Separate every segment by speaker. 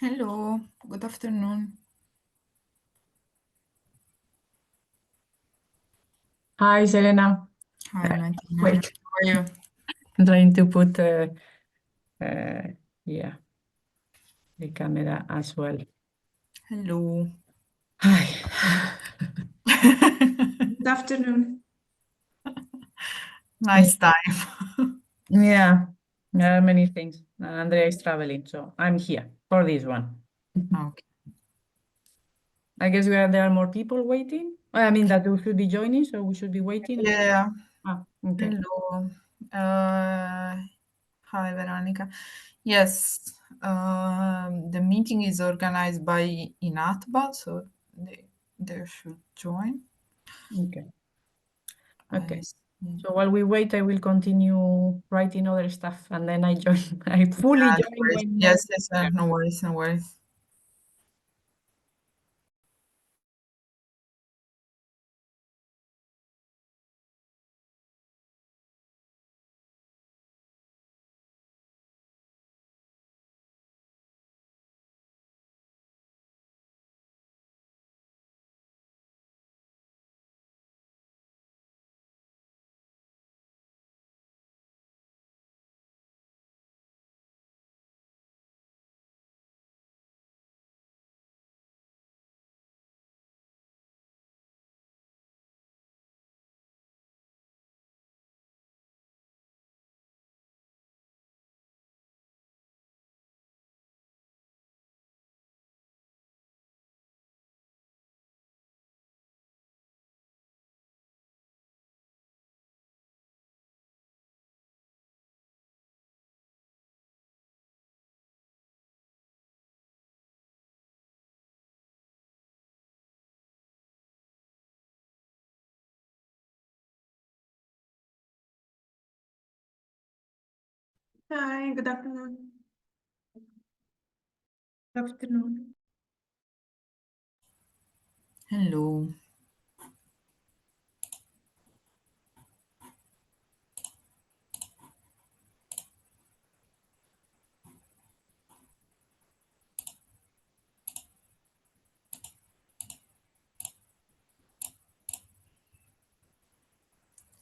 Speaker 1: Hello, good afternoon.
Speaker 2: Hi, Selena.
Speaker 1: Hi, Valentina.
Speaker 2: Wait,
Speaker 1: How are you?
Speaker 2: I'm trying to put uh, yeah, the camera as well.
Speaker 1: Hello.
Speaker 2: Hi.
Speaker 3: Good afternoon.
Speaker 1: Nice time.
Speaker 2: Yeah, there are many things. Andrea is traveling, so I'm here for this one.
Speaker 1: Okay.
Speaker 2: I guess there are more people waiting. I mean, that we should be joining, so we should be waiting.
Speaker 1: Yeah.
Speaker 2: Okay.
Speaker 1: Hello. Hi, Veronica. Yes, the meeting is organized by Inatba, so they should join.
Speaker 2: Okay.
Speaker 1: I
Speaker 2: Okay.
Speaker 1: see.
Speaker 2: So while we wait, I will continue writing other stuff, and then I join. I fully
Speaker 1: No
Speaker 2: join
Speaker 1: worries.
Speaker 2: when.
Speaker 1: Yes, yes, no worries, no worries.
Speaker 3: Hi, good afternoon. Good afternoon.
Speaker 1: Hello.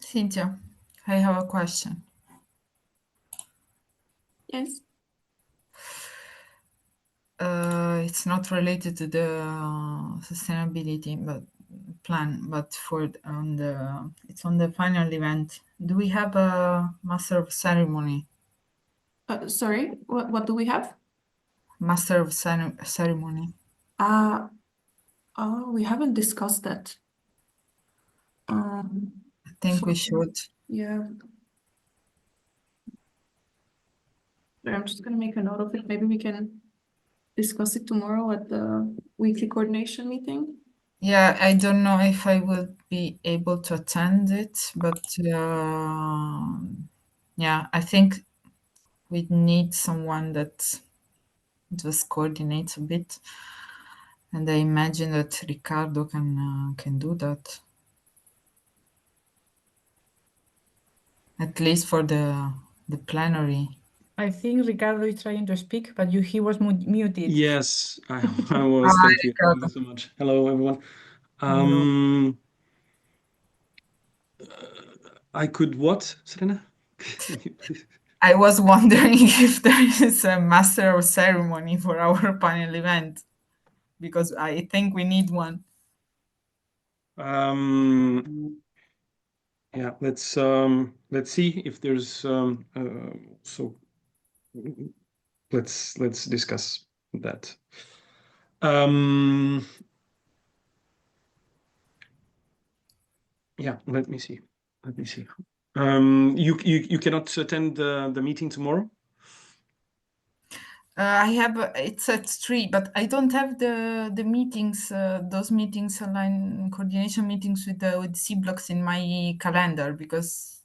Speaker 1: Cynthia, I have a question.
Speaker 3: Yes.
Speaker 1: It's not related to the sustainability but plan, but it's on the final event. Do we have a master of ceremony?
Speaker 3: Sorry, what do we have?
Speaker 1: Master of ceremony.
Speaker 3: Uh, we haven't discussed that.
Speaker 1: I think we
Speaker 3: So
Speaker 1: should.
Speaker 3: yeah, I'm just gonna make a note of it. Maybe we can discuss it tomorrow at the weekly coordination meeting.
Speaker 1: Yeah, I don't know if I will be able to attend it, but yeah, I think we need someone that just coordinates a bit, and I imagine that Ricardo can do that. At least for the plenary.
Speaker 2: I think Ricardo is trying to speak, but he was muted.
Speaker 4: Yes, I was.
Speaker 1: Hi,
Speaker 4: Thank you. Thank you
Speaker 1: Ricardo.
Speaker 4: so much. Hello, everyone.
Speaker 1: Hello.
Speaker 4: I could what, Serena? Can you please?
Speaker 1: I was wondering if there is a master of ceremony for our panel event because I think we need one.
Speaker 4: Yeah, let's see if there's so let's discuss that. Yeah, let me see. You cannot attend the meeting tomorrow?
Speaker 1: I have it's at 3, but I don't have the meetings, those meetings, online coordination meetings with C blocks in my calendar because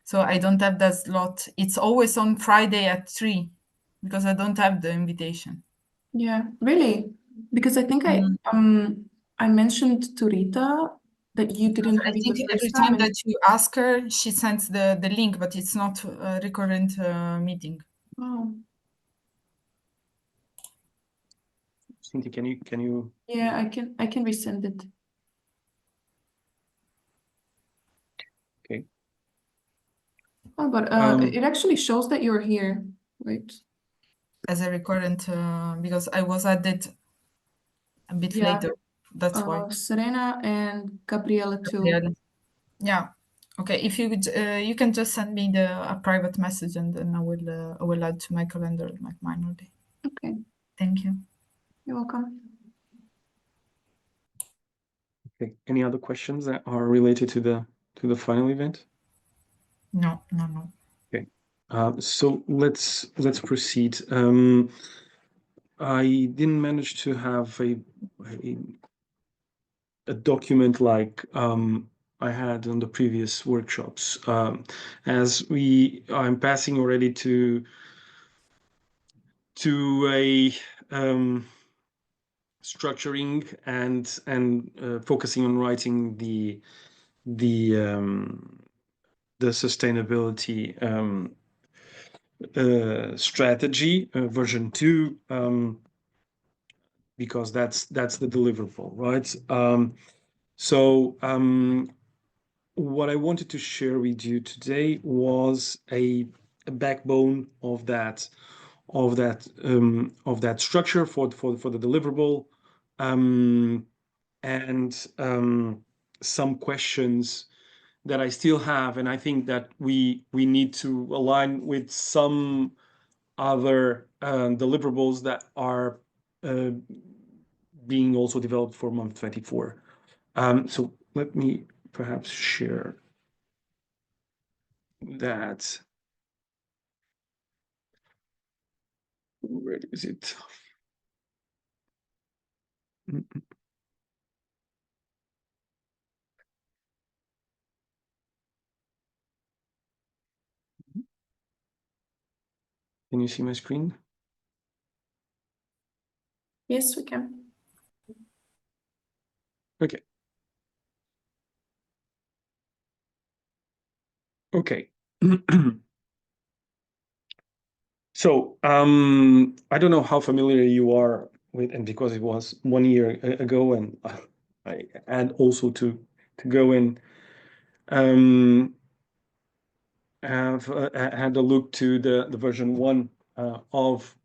Speaker 1: so I don't have that slot. It's always on Friday at 3 because I don't have the invitation.
Speaker 3: Yeah, really? Because I think I mentioned to Rita that you didn't
Speaker 1: I
Speaker 3: have it
Speaker 1: think
Speaker 3: the
Speaker 1: every
Speaker 3: first time,
Speaker 1: time
Speaker 3: and
Speaker 1: that you ask her, she sends the link, but it's not a recurrent meeting.
Speaker 3: oh,
Speaker 4: Cynthia, can you?
Speaker 3: Yeah, I can resend it.
Speaker 4: Okay.
Speaker 3: Oh, but it actually shows that you're here, right?
Speaker 1: As a recurrent, because I was added a bit
Speaker 3: Yeah.
Speaker 1: later. That's why.
Speaker 3: Serena and Gabriela too.
Speaker 1: Yeah. Okay. If you could, you can just send me a private message, and then I will add to my calendar like manually.
Speaker 3: Okay,
Speaker 1: Thank you.
Speaker 3: you're welcome.
Speaker 4: Okay. Any other questions that are related to the final event?
Speaker 1: No.
Speaker 4: Okay. So let's proceed. I didn't manage to have a document like I had on the previous workshops. As I'm passing already to a structuring and focusing on writing the sustainability strategy version 2, because that's the deliverable, right? So what I wanted to share with you today was a backbone of that structure for the deliverable, and some questions that I still have, and I think that we need to align with some other deliverables that are being also developed for month 24. So let me perhaps share that. Where is it? Can you see my screen?
Speaker 3: Yes, we can.
Speaker 4: Okay. Okay. So I don't know how familiar you are with, and because it was 1 year ago, and I had also to go in, have had a look to the version 1 of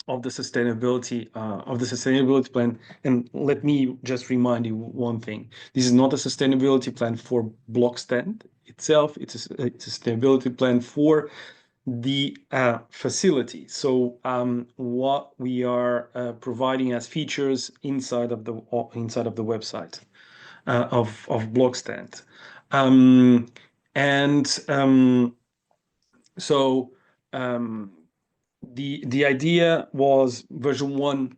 Speaker 4: the sustainability plan. And let me just remind you one thing: this is not a sustainability plan for BlockStand itself. It's a sustainability plan for the facility. So what we are providing as features inside of the website of BlockStand, so the idea was version one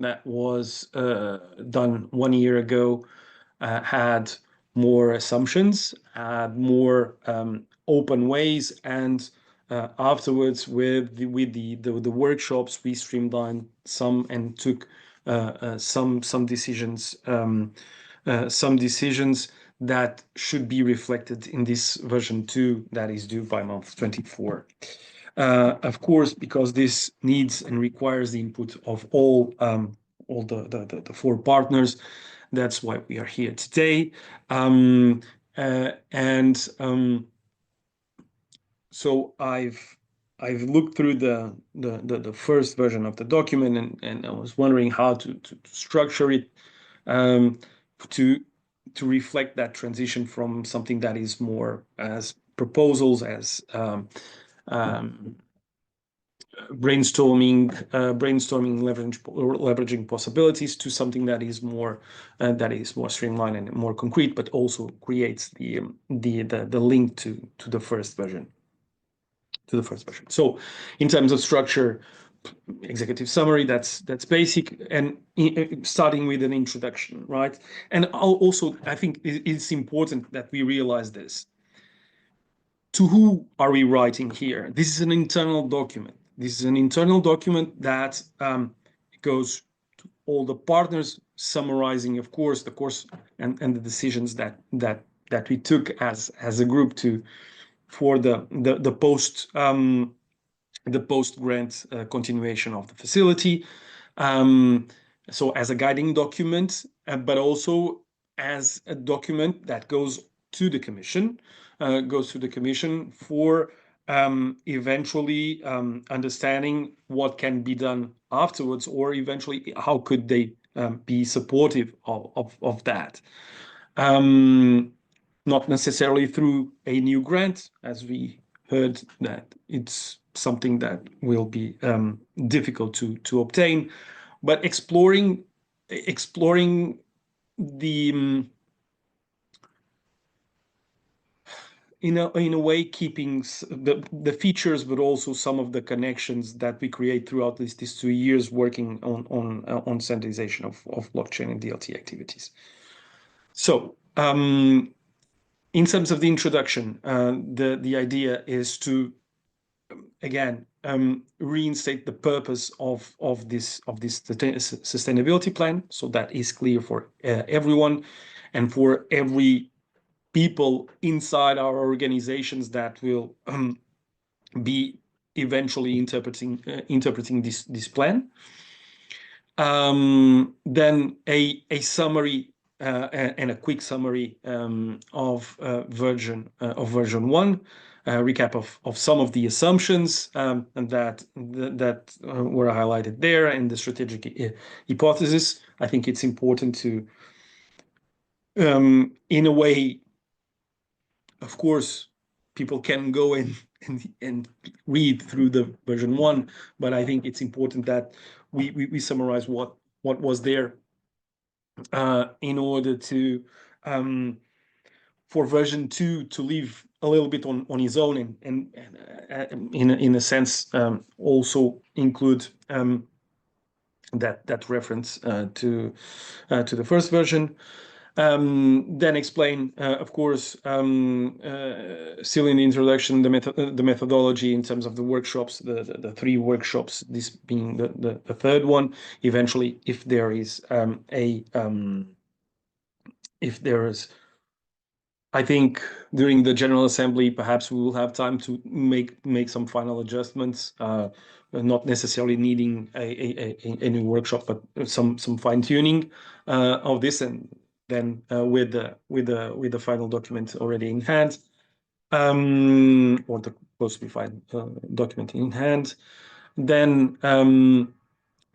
Speaker 4: that was done 1 year ago had more assumptions, had more open ways, and afterwards with the workshops we streamlined some and took some decisions that should be reflected in this version 2 that is due by month 24. Of course, because this needs and requires the input of all the 4 partners. That's why we are here today. So I've looked through the first version of the document, and I was wondering how to structure it to reflect that transition from something that is more as proposals, as brainstorming, leveraging possibilities, to something that is more streamlined and more concrete, but also creates the link to the first version. So, in terms of structure, executive summary, that's basic, and starting with an introduction, right? And also, I think it's important that we realize this. To who are we writing here? This is an internal document. This is an internal document that goes to all the partners, summarizing, of course, the course and the decisions that we took as a group for the post grant continuation of the facility. So as a guiding document, but also as a document that goes to the commission, for eventually understanding what can be done afterwards, or eventually how could they be supportive of that. Not necessarily through a new grant, as we heard that it's something that will be difficult to obtain, but exploring the in a way keeping the features, but also some of the connections that we create throughout these 2 years working on centralization of blockchain and DLT activities. So in terms of the introduction, the idea is to again reinstate the purpose of this sustainability plan, so that is clear for everyone and for every people inside our organizations that will be eventually interpreting this plan. Then a summary and a quick summary of version 1, recap of some of the assumptions and that were highlighted there, and the strategic hypothesis. I think it's important to, in a way, of course, people can go and read through the version 1, but I think it's important that we summarize what was there in order to for version 2 to leave a little bit on his own, and in a sense also include that reference to the first version. Then explain, of course, still in the introduction, the methodology in terms of the workshops, the 3 workshops, this being the third one. Eventually, if there is I think during the General Assembly, perhaps we will have time to make some final adjustments, not necessarily needing a new workshop, but some fine tuning of this, and then with the final document already in hand, or the close to be final document in hand, then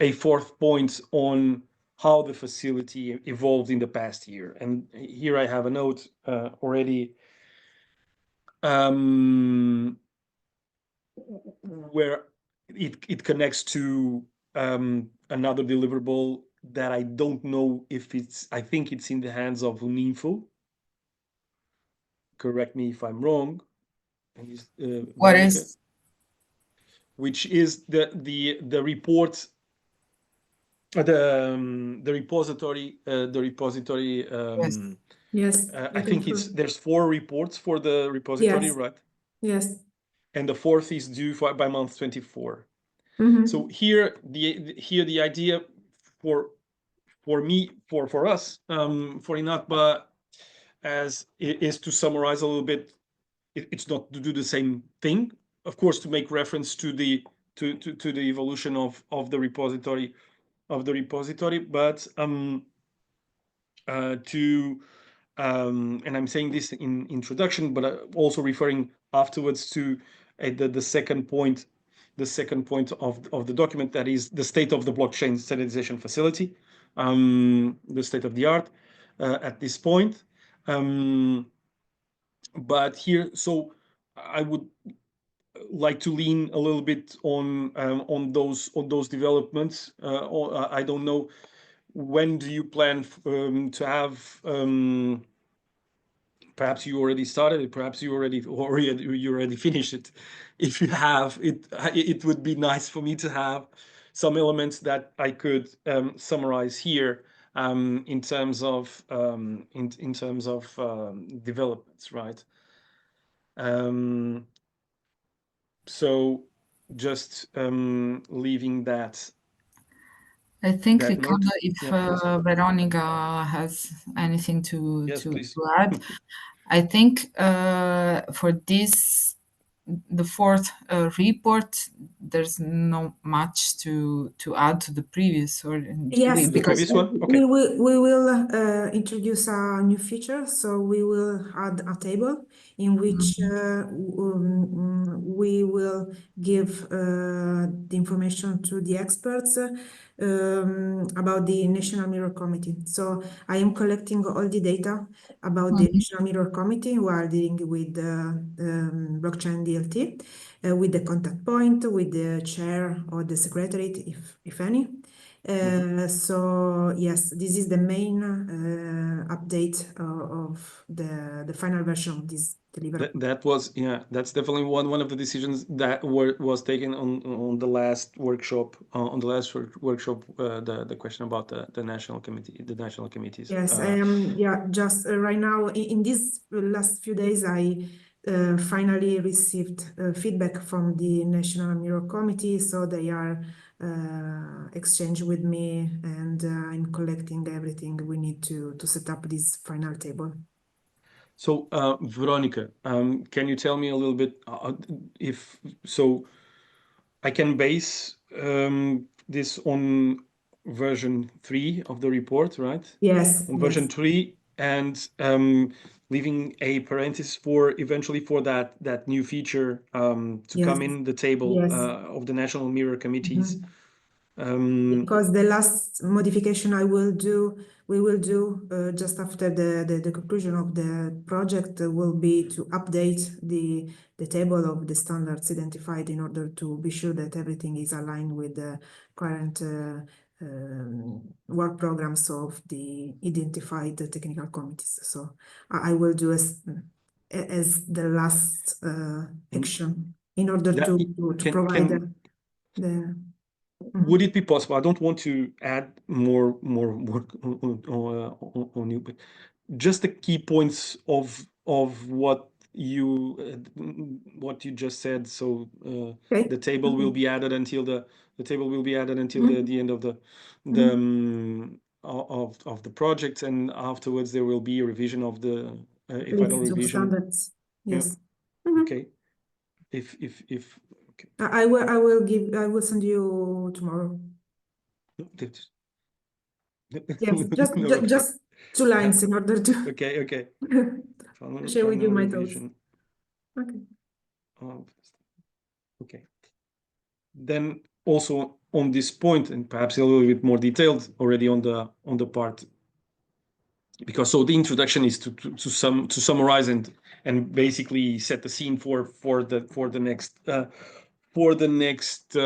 Speaker 4: a 4th point on how the facility evolved in the past year. And here I have a note already where it connects to another deliverable that I don't know if I think it's in the hands of Uninfo. Correct me if I'm wrong.
Speaker 1: What is?
Speaker 4: Which is the report, the repository,
Speaker 1: Yes.
Speaker 3: Yes.
Speaker 4: I think there's 4 reports for the repository,
Speaker 3: Yes.
Speaker 4: right?
Speaker 3: Yes.
Speaker 4: And the 4th is due by month 24.
Speaker 3: Mhm.
Speaker 4: So here the idea for me, for us, for INATBA, is to summarize a little bit. It's not to do the same thing, of course, to make reference to the evolution of the repository, but to and I'm saying this in introduction, but also referring afterwards to the second point of the document, that is the state of the blockchain standardization facility, the state of the art at this point. But here, so I would like to lean a little bit on those developments. Or I don't know, when do you plan to have? Perhaps you already started it. Perhaps you already finished it. If you have it, it would be nice for me to have some elements that I could summarize here in terms of developments, right? So just leaving that.
Speaker 1: I think,
Speaker 4: That
Speaker 1: Ricardo,
Speaker 4: note?
Speaker 1: if
Speaker 4: Yeah, please.
Speaker 1: Veronica has anything
Speaker 4: Yes,
Speaker 1: to
Speaker 4: please.
Speaker 1: add. I think for this the fourth report, there's no much to add to the previous, or
Speaker 3: Yes,
Speaker 4: The
Speaker 1: because
Speaker 4: previous one? Okay.
Speaker 3: we will introduce a new feature. So we will add a table in which we will give the information to the experts about the National Mirror Committee. So I am collecting all the data about the National Mirror Committee while dealing with blockchain DLT, with the contact point, with the chair or the secretariat, if any. So yes, this is the main update of the final version of this deliverable.
Speaker 4: That was, yeah, that's definitely one of the decisions that was taken on the last workshop. The question about the national committee, the national committees.
Speaker 3: Yes, yeah, just right now in these last few days, I finally received feedback from the National Mirror Committee, so they are exchanging with me, and I'm collecting everything we need to set up this final table.
Speaker 4: So, Veronica, can you tell me a little bit if so? I can base this on version 3 of the report, right?
Speaker 3: Yes,
Speaker 4: On version
Speaker 3: yes,
Speaker 4: 3, and leaving a parenthesis for eventually for that new feature to
Speaker 3: yes,
Speaker 4: come in the table
Speaker 3: yes.
Speaker 4: of the National Mirror Committees.
Speaker 3: Because the last modification we will do just after the conclusion of the project will be to update the table of the standards identified in order to be sure that everything is aligned with the current work programs of the identified technical committees. So I will do as the last action in order
Speaker 4: That
Speaker 3: to provide the
Speaker 4: would it be possible? I don't want to add more work on you, but just the key points of what you just said. So
Speaker 3: Okay.
Speaker 4: the table will be added until the table will be added until the end of the of the project, and afterwards there will be a revision of the a final
Speaker 3: List of
Speaker 4: revision.
Speaker 3: standards.
Speaker 4: Yeah.
Speaker 3: Yes. Mhm.
Speaker 4: Okay. If okay.
Speaker 3: I will send you tomorrow.
Speaker 4: That's-
Speaker 3: Yes,
Speaker 4: No, okay.
Speaker 3: just two lines in order to
Speaker 4: Okay.
Speaker 3: share with you
Speaker 4: Final
Speaker 3: my thoughts.
Speaker 4: revision.
Speaker 3: Okay.
Speaker 4: Okay. Then also on this point, and perhaps a little bit more detailed already on the part, because so the introduction is to summarize and basically set the scene for the next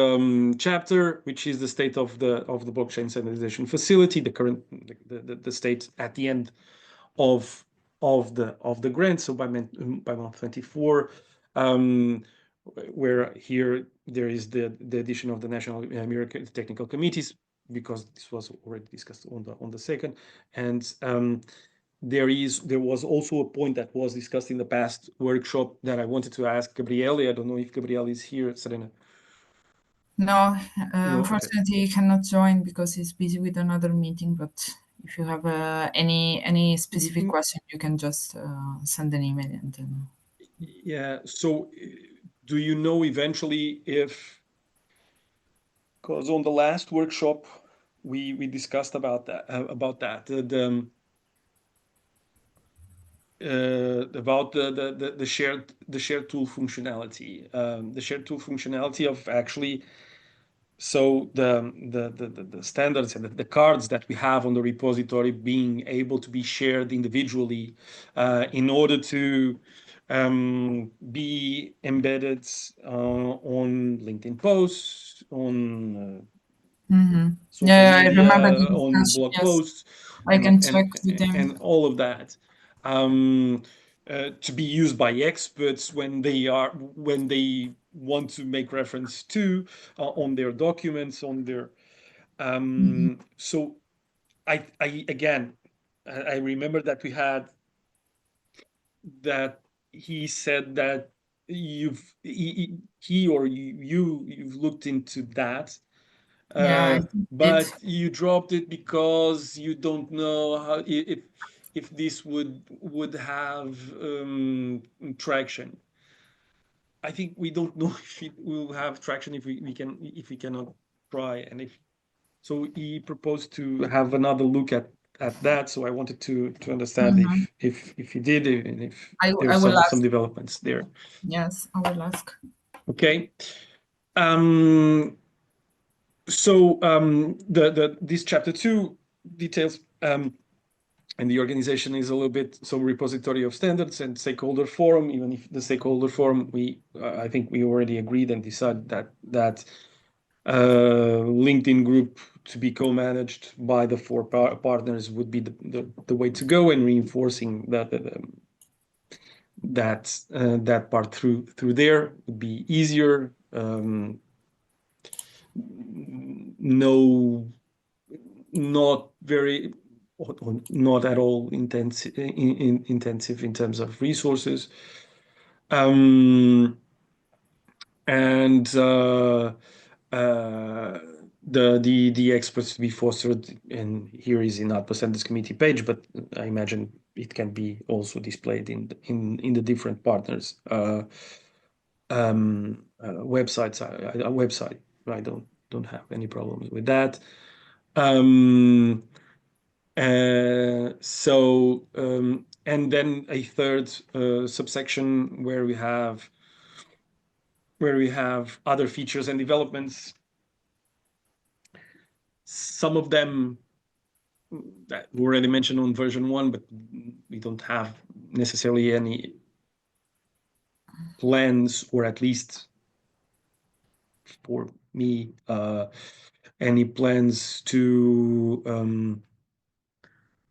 Speaker 4: chapter, which is the state of the blockchain standardization facility, the current the state at the end of the grant. So by month 24, where here there is the addition of the National Mirror Technical Committees, because this was already discussed on the second, and there was also a point that was discussed in the past workshop that I wanted to ask Gabriele. I don't know if Gabriele is here, Serena.
Speaker 1: No,
Speaker 4: No, okay.
Speaker 1: unfortunately, he cannot join because he's busy with another meeting. But if you have any specific question, you can just send an email and then.
Speaker 4: Yeah. So, do you know eventually if, because on the last workshop we discussed about that about the shared tool functionality, of actually. So the standards and the cards that we have on the repository being able to be shared individually in order to be embedded on LinkedIn posts, on social
Speaker 1: Yeah, I remember
Speaker 4: media,
Speaker 1: the
Speaker 4: on
Speaker 1: discussion.
Speaker 4: blog
Speaker 1: Yes,
Speaker 4: posts,
Speaker 1: I can check with
Speaker 4: and
Speaker 1: him.
Speaker 4: all of that. To be used by experts when they want to make reference to on their documents, on their so I again I remember that we had that he said that he or you've looked into that,
Speaker 1: Yeah, I think it.
Speaker 4: but you dropped it because you don't know how if this would have traction. I think we don't know if it will have traction if we cannot try, and if so he proposed to have another look at that. So I wanted to understand
Speaker 1: Mhm.
Speaker 4: if he did, and if
Speaker 1: I
Speaker 4: there's
Speaker 1: will
Speaker 4: some
Speaker 1: ask.
Speaker 4: developments there.
Speaker 1: Yes, I will ask.
Speaker 4: Okay. So this chapter 2 details and the organization is a little bit so repository of standards and stakeholder forum. Even if the stakeholder forum, I think we already agreed and decided that LinkedIn group to be co-managed by the 4 partners would be the way to go, and reinforcing that part through there would be easier. No, not very, or not at all intensive in terms of resources. And the experts to be fostered, and here is in our percentage committee page, but I imagine it can be also displayed in the different partners websites. A website. I don't have any problems with that. And then a third subsection where we have other features and developments. Some of them that were already mentioned on version 1, but we don't have necessarily any plans, or at least for me, any plans to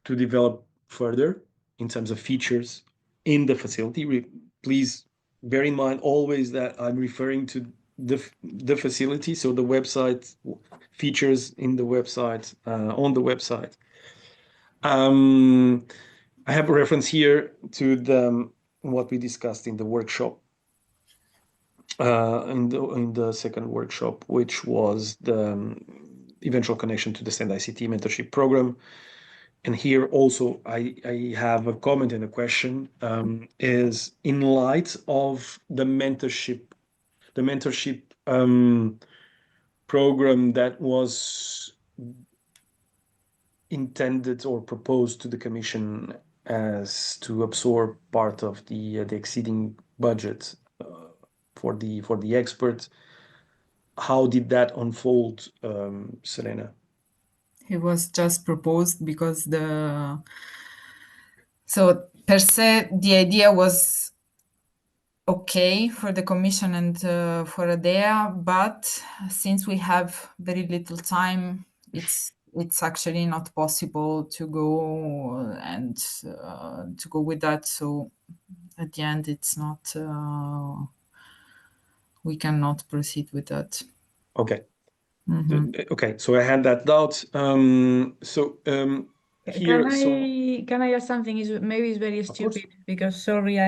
Speaker 4: develop further in terms of features in the facility. Please bear in mind always that I'm referring to the facility, so the website features in the website, on the website. I have a reference here to what we discussed in the workshop, in the second workshop, which was the eventual connection to the Stand ICT mentorship program. And here also I have a comment and a question, is in light of the mentorship program that was intended or proposed to the Commission as to absorb part of the exceeding budget for the expert. How did that unfold, Serena?
Speaker 1: It was just proposed because so per se the idea was okay for the commission and for ADEA, but since we have very little time, it's actually not possible to go and to go with that. So at the end, it's not. We cannot proceed with that.
Speaker 4: Okay.
Speaker 1: Mhm.
Speaker 4: Okay, so I had that doubt. Here,
Speaker 2: Can I ask something? Maybe it's very
Speaker 4: of course.
Speaker 2: stupid because sorry,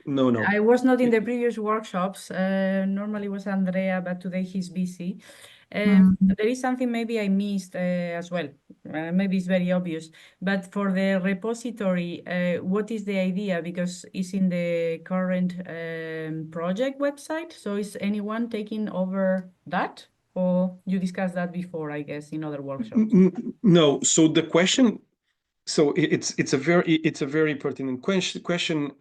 Speaker 4: No.
Speaker 2: I was not in the previous workshops. Normally it was Andrea, but today he's busy. There is something maybe I missed as well. Maybe it's very obvious, but for the repository, what is the idea? Because it's in the current project website. So is anyone taking over that? Or you discussed that before, I guess, in other workshops?
Speaker 4: No. So the question, so it's a very pertinent question.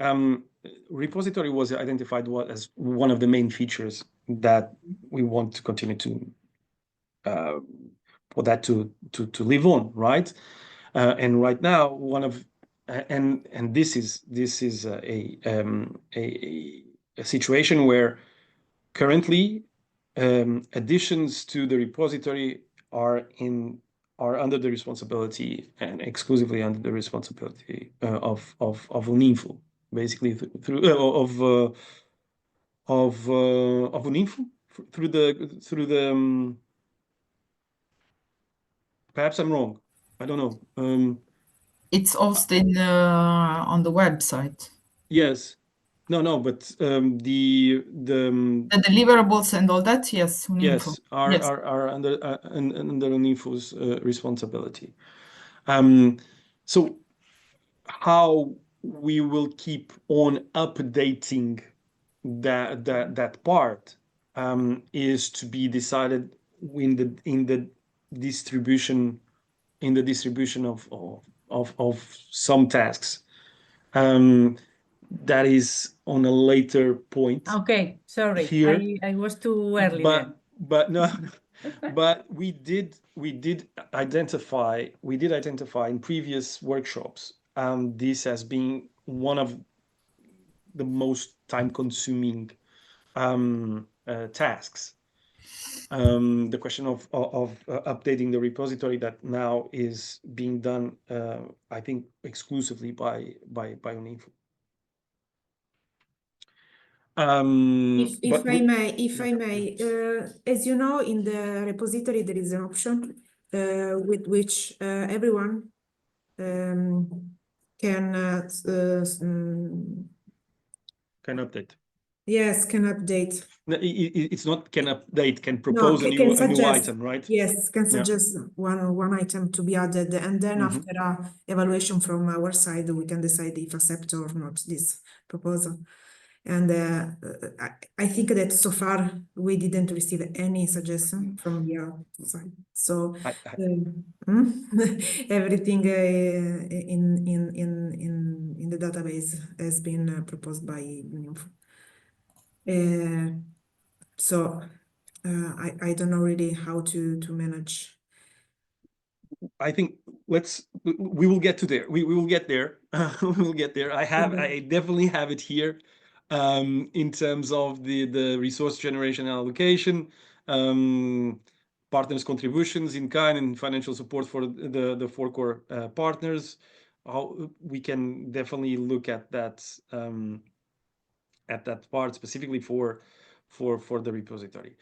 Speaker 4: Repository was identified as one of the main features that we want to continue to for that to live on, right? And right now, and this is a situation where currently additions to the repository are under the responsibility and exclusively under the responsibility of Uninfo, basically of Uninfo through the perhaps I'm wrong. I don't know.
Speaker 1: It's also on the website.
Speaker 4: Yes. No, but the
Speaker 1: The deliverables and all that, yes, Uninfo.
Speaker 4: yes, are
Speaker 1: Yes.
Speaker 4: are under Uninfo's responsibility. So how we will keep on updating that part is to be decided in the distribution of some tasks. That is on a later point.
Speaker 2: Okay, sorry,
Speaker 4: Here,
Speaker 2: I was too early then.
Speaker 4: but no, but we did identify in previous workshops this as being one of the most time-consuming tasks. The question of updating the repository that now is being done, I think, exclusively by Uninfo.
Speaker 3: If I may, as you know, in the repository there is an option with which everyone can
Speaker 4: can update.
Speaker 3: Yes, can update.
Speaker 4: No, it's not can update, can
Speaker 3: No,
Speaker 4: propose a new
Speaker 3: suggest.
Speaker 4: item, right?
Speaker 3: Yes, can
Speaker 4: Yeah.
Speaker 3: suggest one item to be added, and then
Speaker 4: Mhm.
Speaker 3: after a evaluation from our side, we can decide if accept or not this proposal. And I think that so far we didn't receive any suggestion from your side. So everything in the database has been proposed by Uninfo. So I don't know really how to manage.
Speaker 4: I think we will get to there. We will get there. We will get there. I definitely have it here in terms of the resource generation and allocation, partners' contributions in kind, and financial support for the four core partners. How we can definitely look at that part specifically for the repository.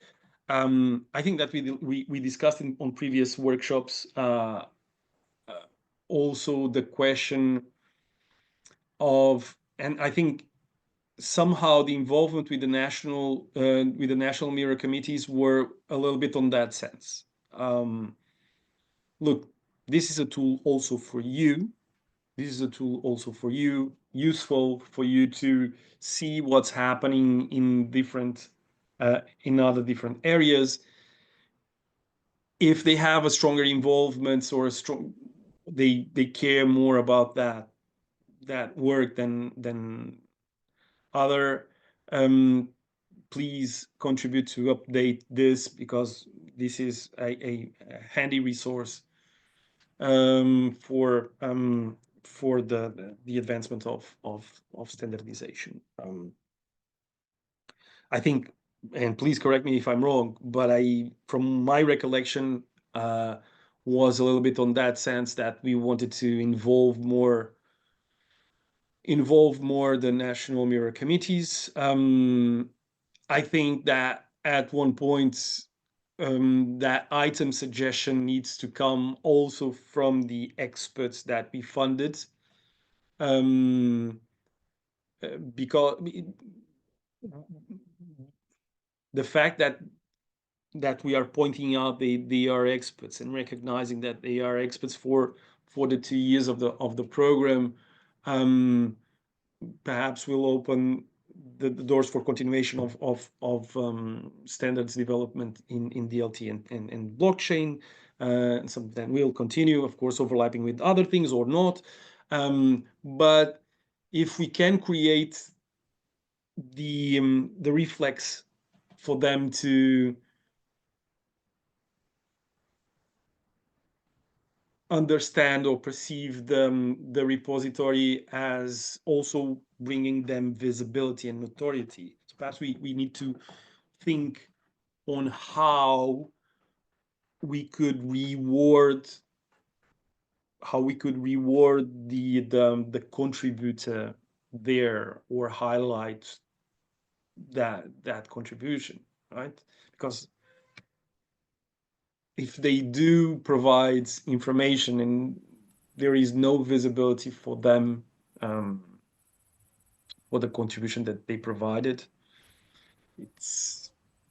Speaker 4: I think that we discussed on previous workshops also the question of, and I think somehow the involvement with the national mirror committees were a little bit on that sense. Look, this is a tool also for you. This is a tool also for you, useful for you to see what's happening in other different areas. If they have a stronger involvement or they care more about that work than other, please contribute to update this, because this is a handy resource for the advancement of standardization. I think, and please correct me if I'm wrong, but from my recollection, was a little bit on that sense that we wanted to involve more the national mirror committees. I think that at one point, that item suggestion needs to come also from the experts that we funded, because the fact that we are pointing out they are experts and recognizing that they are experts for the 2 years of the program, perhaps will open the doors for continuation of standards development in DLT and blockchain. Some of them will continue, of course, overlapping with other things or not. But if we can create the reflex for them to understand or perceive the repository as also bringing them visibility and notoriety. So perhaps we need to think on how we could reward the contributor there, or highlight that contribution, right? Because if they do provide information and there is no visibility for them, for the contribution that they provided, it's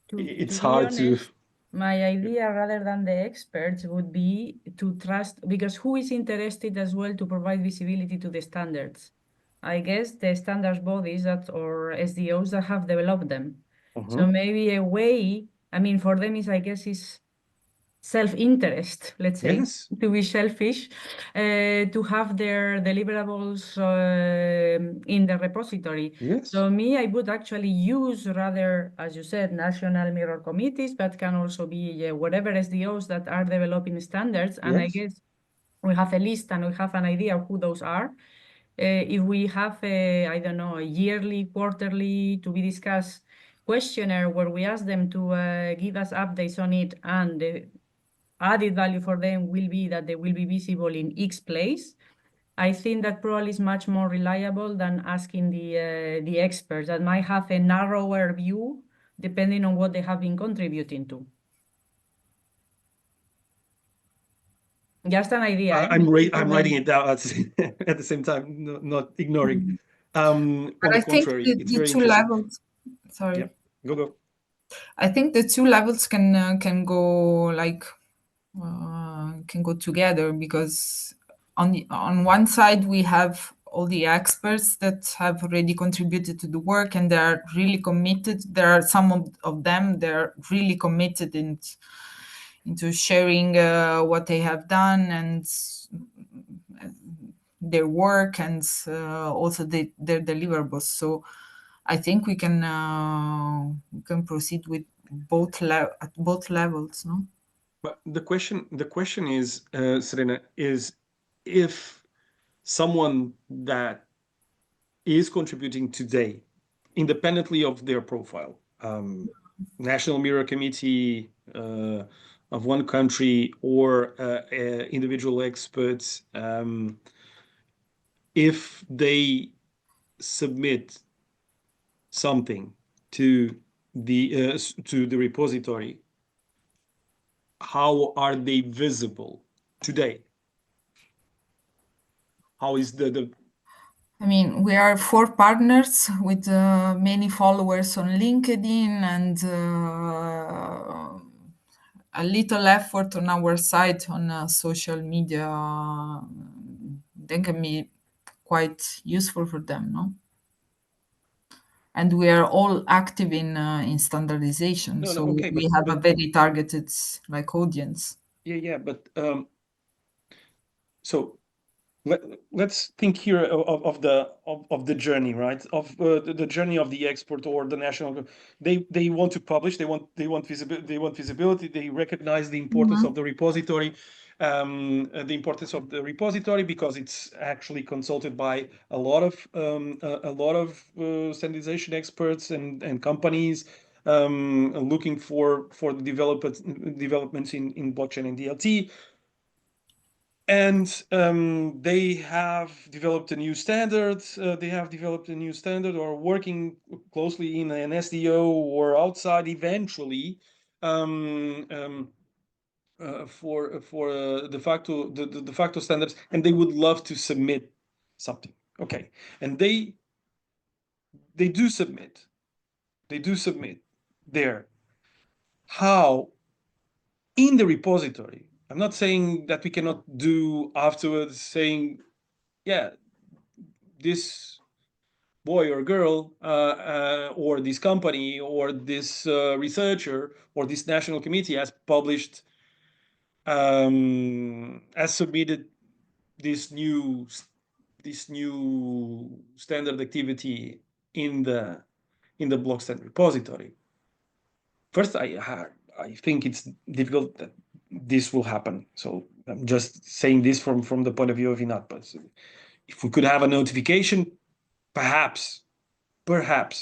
Speaker 2: To be
Speaker 4: hard
Speaker 2: honest,
Speaker 4: to.
Speaker 2: my idea, rather than the experts, would be to trust, because who is interested as well to provide visibility to the standards? I guess, the standards bodies that or SDOs that have developed them. So
Speaker 4: Mhm.
Speaker 2: maybe a way, I mean, for them is, I guess, is self-interest, let's say,
Speaker 4: Yes.
Speaker 2: to be selfish, to have their deliverables in the repository.
Speaker 4: Yes.
Speaker 2: So me, I would actually use rather, as you said, national mirror committees, but can also be whatever SDOs that are developing standards. And I
Speaker 4: Yes.
Speaker 2: guess we have a list and we have an idea of who those are. If we have a, I don't know, a yearly, quarterly to be discussed questionnaire where we ask them to give us updates on it, and the added value for them will be that they will be visible in X place. I think that probably is much more reliable than asking the experts that might have a narrower view depending on what they have been contributing to. Just an idea.
Speaker 4: I'm
Speaker 2: For
Speaker 4: writing
Speaker 2: them.
Speaker 4: it down at the same time, not ignoring. On
Speaker 1: But
Speaker 4: the
Speaker 1: I think
Speaker 4: contrary, it's
Speaker 1: the
Speaker 4: very
Speaker 1: two
Speaker 4: interesting.
Speaker 1: levels. Sorry.
Speaker 4: Yeah, go.
Speaker 1: I think the two levels can go like can go together, because on one side we have all the experts that have already contributed to the work and they are really committed. There are some of them that are really committed into sharing what they have done and their work and also their deliverables. So I think we can proceed with at both levels, no?
Speaker 4: But the question is, Serena, is if someone that is contributing today, independently of their profile, National Mirror Committee of one country or individual experts, if they submit something to the repository, how are they visible today? How is the
Speaker 1: I mean, we are 4 partners with many followers on LinkedIn and a little effort on our side on social media. They can be quite useful for them, no? And we are all active in standardization,
Speaker 4: no,
Speaker 1: so
Speaker 4: okay,
Speaker 1: we have a very targeted like audience.
Speaker 4: yeah, but so let's think here of the journey, right? Of the journey of the export or the national. They want to publish. They want visibility. They want visibility. They recognize the importance of the repository, the importance of the repository because it's actually consulted by a lot of standardization experts and companies looking for the developments in blockchain and DLT. And they have developed a new standard. Or working closely in an SDO or outside eventually for de facto standards, and they would love to submit something. Okay, and they do submit. They do submit there. How in the repository? I'm not saying that we cannot do afterwards saying, yeah, this boy or girl or this company or this researcher or this national committee has published has submitted this new standard activity in the BlockStand repository. First, I think it's difficult that this will happen. So I'm just saying this from the point of view of INAT. But if we could have a notification, perhaps. But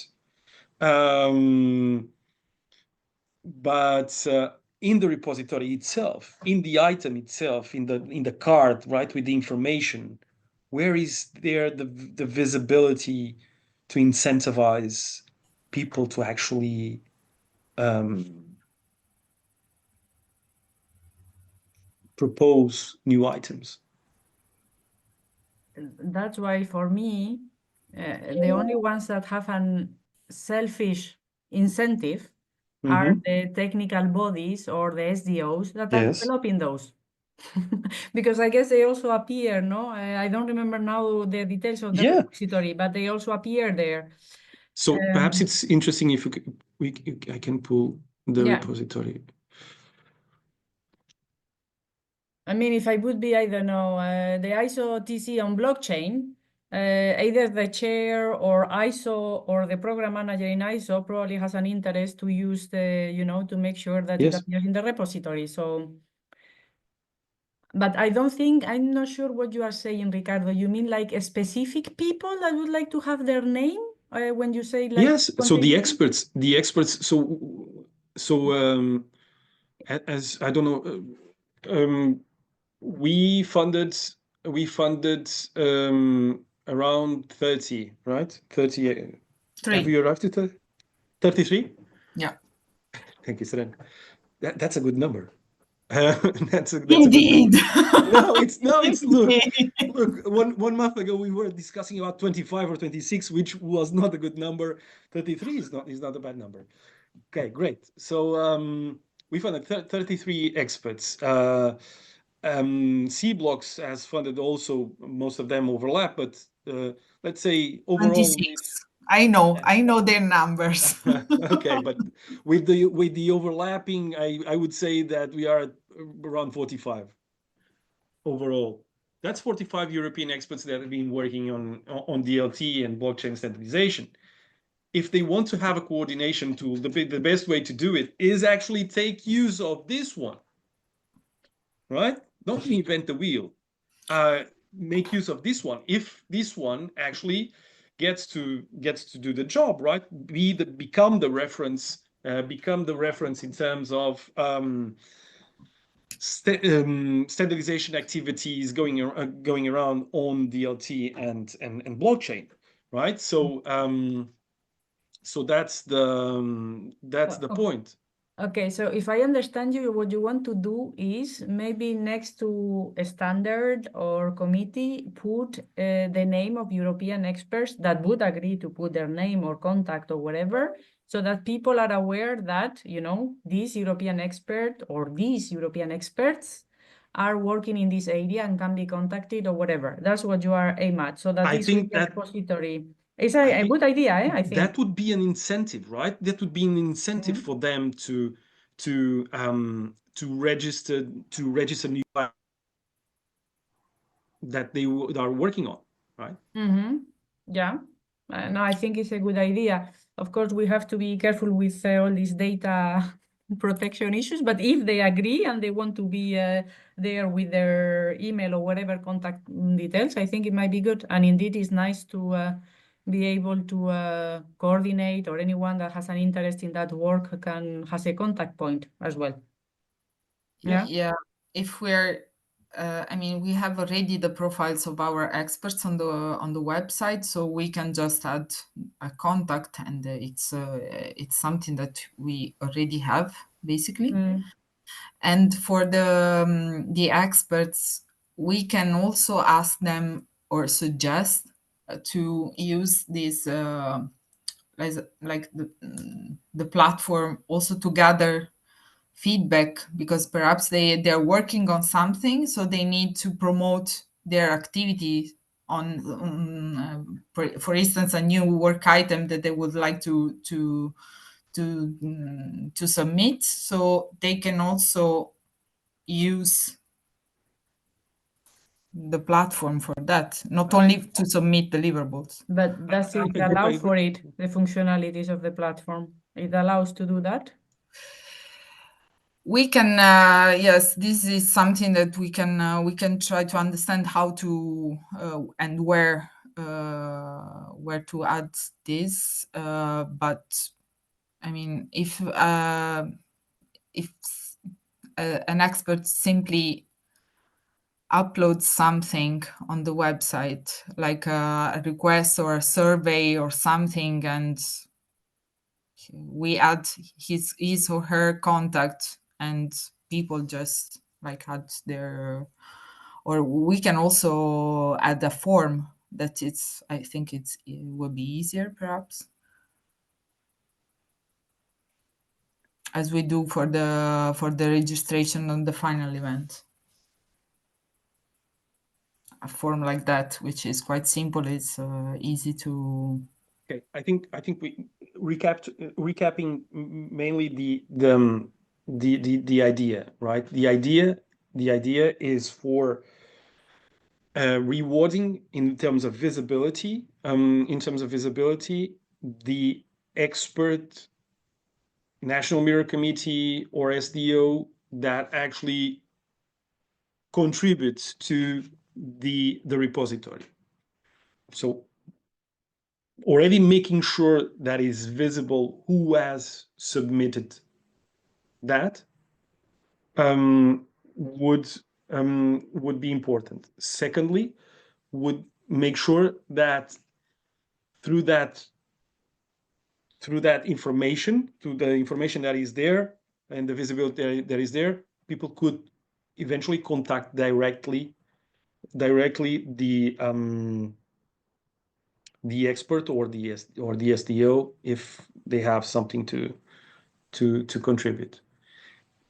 Speaker 4: in the repository itself, in the item itself, in the card, right, with the information, where is there the visibility to incentivize people to actually propose new items?
Speaker 2: That's why for me, the only ones that have an selfish incentive are
Speaker 4: Mhm.
Speaker 2: the technical bodies or the SDOs that are
Speaker 4: Yes.
Speaker 2: developing those. Because I guess they also appear, no? I don't remember now the details of the
Speaker 4: Yeah.
Speaker 2: repository, but they also appear there.
Speaker 4: So perhaps it's interesting if I can pull the
Speaker 2: Yeah.
Speaker 4: repository.
Speaker 2: I mean, if I would be, I don't know, the ISO TC on blockchain, either the chair or ISO or the program manager in ISO probably has an interest to use the, to make sure that it
Speaker 4: Yes.
Speaker 2: appears in the repository. So, but I don't think, I'm not sure what you are saying, Ricardo. You mean like specific people that would like to have their name when you say like
Speaker 4: Yes. So the experts. As I don't know, we funded around 30, right? 30. Have you arrived at 33?
Speaker 1: Yeah.
Speaker 4: Thank you, Seren. That's a good number. That's a
Speaker 1: Indeed.
Speaker 4: good number. No, it's look.
Speaker 1: Indeed.
Speaker 4: Look, one month ago we were discussing about 25 or 26, which was not a good number. 33 is not a bad number. Okay, great. So we funded 33 experts. C Blocks has funded also, most of them overlap, but let's say overall
Speaker 1: 26. I know their numbers.
Speaker 4: okay, but with the overlapping, I would say that we are at around 45 overall. That's 45 European experts that have been working on DLT and blockchain standardization. If they want to have a coordination tool, the best way to do it is actually take use of this one, right? Don't reinvent the wheel. Make use of this one. If this one actually gets to do the job, right? Become the reference in terms of standardization activities going around on DLT and blockchain, right? So that's the point.
Speaker 2: Okay, so if I understand you, what you want to do is maybe next to a standard or committee, put the name of European experts that would agree to put their name or contact or whatever, so that people are aware that, this European expert or these European experts are working in this area and can be contacted or whatever. That's what you are aim at. So that
Speaker 4: I
Speaker 2: this
Speaker 4: think
Speaker 2: will be a
Speaker 4: that
Speaker 2: repository. It's a good idea, I think.
Speaker 4: That would be an incentive, right? That would be an incentive for them to register new that they are working on, right?
Speaker 2: Yeah, no, I think it's a good idea. Of course, we have to be careful with all these data protection issues, but if they agree and they want to be there with their email or whatever contact details, I think it might be good. And indeed, it's nice to be able to coordinate, or anyone that has an interest in that work has a contact point as well. Yeah.
Speaker 1: Yeah. If we're, we have already the profiles of our experts on the website, so we can just add a contact, and it's something that we already have basically. And for the experts, we can also ask them or suggest to use this like the platform also to gather feedback, because perhaps they're working on something, so they need to promote their activity on for instance, a new work item that they would like to submit, so they can also use the platform for that, not only to submit deliverables.
Speaker 2: But does it allow for it, the functionalities of the platform? It allows to do that?
Speaker 1: We can, yes, this is something that we can try to understand how to and where to add this. But I mean, if an expert simply uploads something on the website, like a request or a survey or something, and we add his or her contact, and people just like add their, or we can also add a form that I think it will be easier perhaps, as we do for the registration on the final event. a form like that, which is quite simple. It's easy to.
Speaker 4: Okay, I think we recapping mainly the idea, right? The idea is for rewarding in terms of visibility. The expert National Mirror Committee or SDO that actually contributes to the repository. So already making sure that is visible who has submitted that would be important. Secondly, would make sure that through that information, through the information that is there and the visibility that is there, people could eventually contact directly the expert or the SDO if they have something to contribute.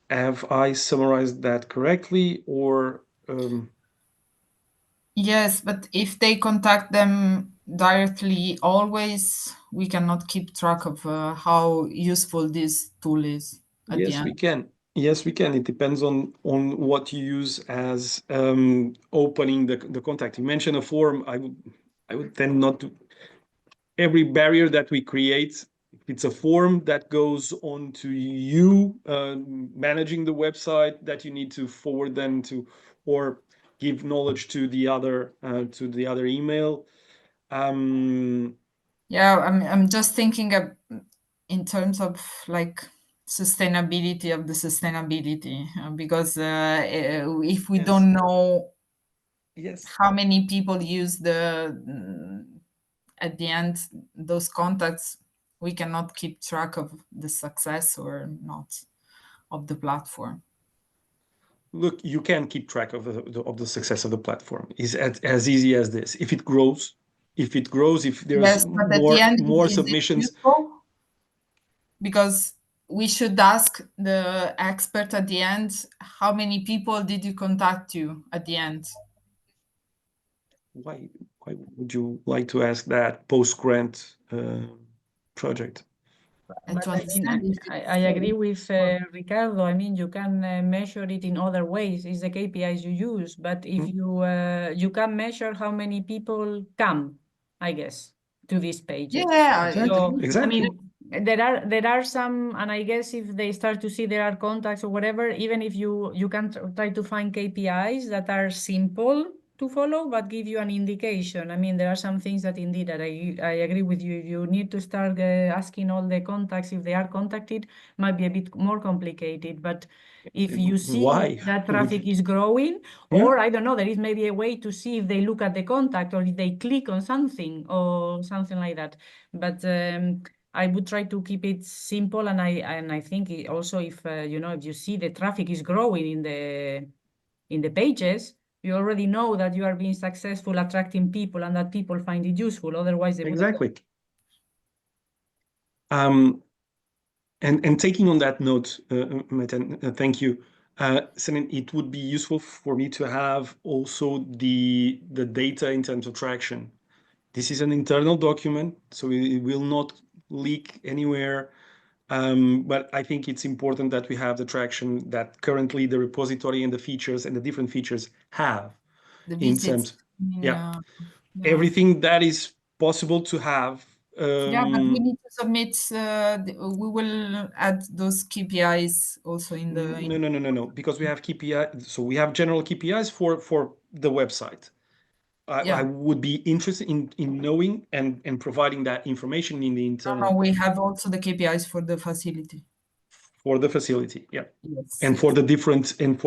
Speaker 4: Have I summarized that correctly, or
Speaker 1: Yes, but if they contact them directly, always we cannot keep track of how useful this tool is at the
Speaker 4: yes,
Speaker 1: end.
Speaker 4: we can. Yes, we can. It depends on what you use as opening the contact. You mentioned a form. I would tend not to. Every barrier that we create, it's a form that goes on to you managing the website that you need to forward them to, or give knowledge to the other email.
Speaker 1: Yeah, I'm just thinking of in terms of like sustainability of the sustainability because if we
Speaker 4: Yes.
Speaker 1: don't know
Speaker 4: Yes.
Speaker 1: how many people use at the end those contacts, we cannot keep track of the success or not of the platform.
Speaker 4: Look, you can keep track of the success of the platform. It's as easy as this. If it grows, if there's
Speaker 1: Yes, but at the end,
Speaker 4: more
Speaker 1: is it
Speaker 4: submissions.
Speaker 1: useful? Because we should ask the expert at the end, how many people did you contact you at the end?
Speaker 4: Why would you like to ask that post-grant project?
Speaker 1: And
Speaker 2: But
Speaker 1: to
Speaker 2: I mean,
Speaker 1: understand if
Speaker 2: I agree with Ricardo. I mean, you can measure it in other ways. It's the KPIs you use, but if you can measure how many people come, I guess, to these pages.
Speaker 1: yeah,
Speaker 2: So, I
Speaker 4: Exactly.
Speaker 2: mean, there are some, and I guess if they start to see there are contacts or whatever, even if you can try to find KPIs that are simple to follow, but give you an indication. I mean, there are some things that indeed that I agree with you. You need to start asking all the contacts if they are contacted, might be a bit more complicated. But if you see
Speaker 4: Why
Speaker 2: that
Speaker 4: would
Speaker 2: traffic is growing,
Speaker 4: Yeah.
Speaker 2: or I don't know, there is maybe a way to see if they look at the contact or if they click on something or something like that. But I would try to keep it simple, and I think also if if you see the traffic is growing in the pages, you already know that you are being successful attracting people and that people find it useful. Otherwise, they wouldn't.
Speaker 4: Exactly. And taking on that note, Metin, thank you. Celine, it would be useful for me to have also the data in terms of traction. This is an internal document, so it will not leak anywhere. But I think it's important that we have the traction that currently the repository and the features and the different features have
Speaker 1: the
Speaker 4: in
Speaker 1: visits.
Speaker 4: terms.
Speaker 1: Yeah.
Speaker 4: Everything that is possible to have.
Speaker 1: Yeah, but we need to submit. We will add those KPIs also in the.
Speaker 4: No, because we have KPI. So we have general KPIs for the website.
Speaker 1: Yeah.
Speaker 4: I would be interested in knowing and providing that information in the internal.
Speaker 1: No, we have also the KPIs for the facility.
Speaker 4: For the facility, yeah.
Speaker 1: Yes.
Speaker 4: And for the different tools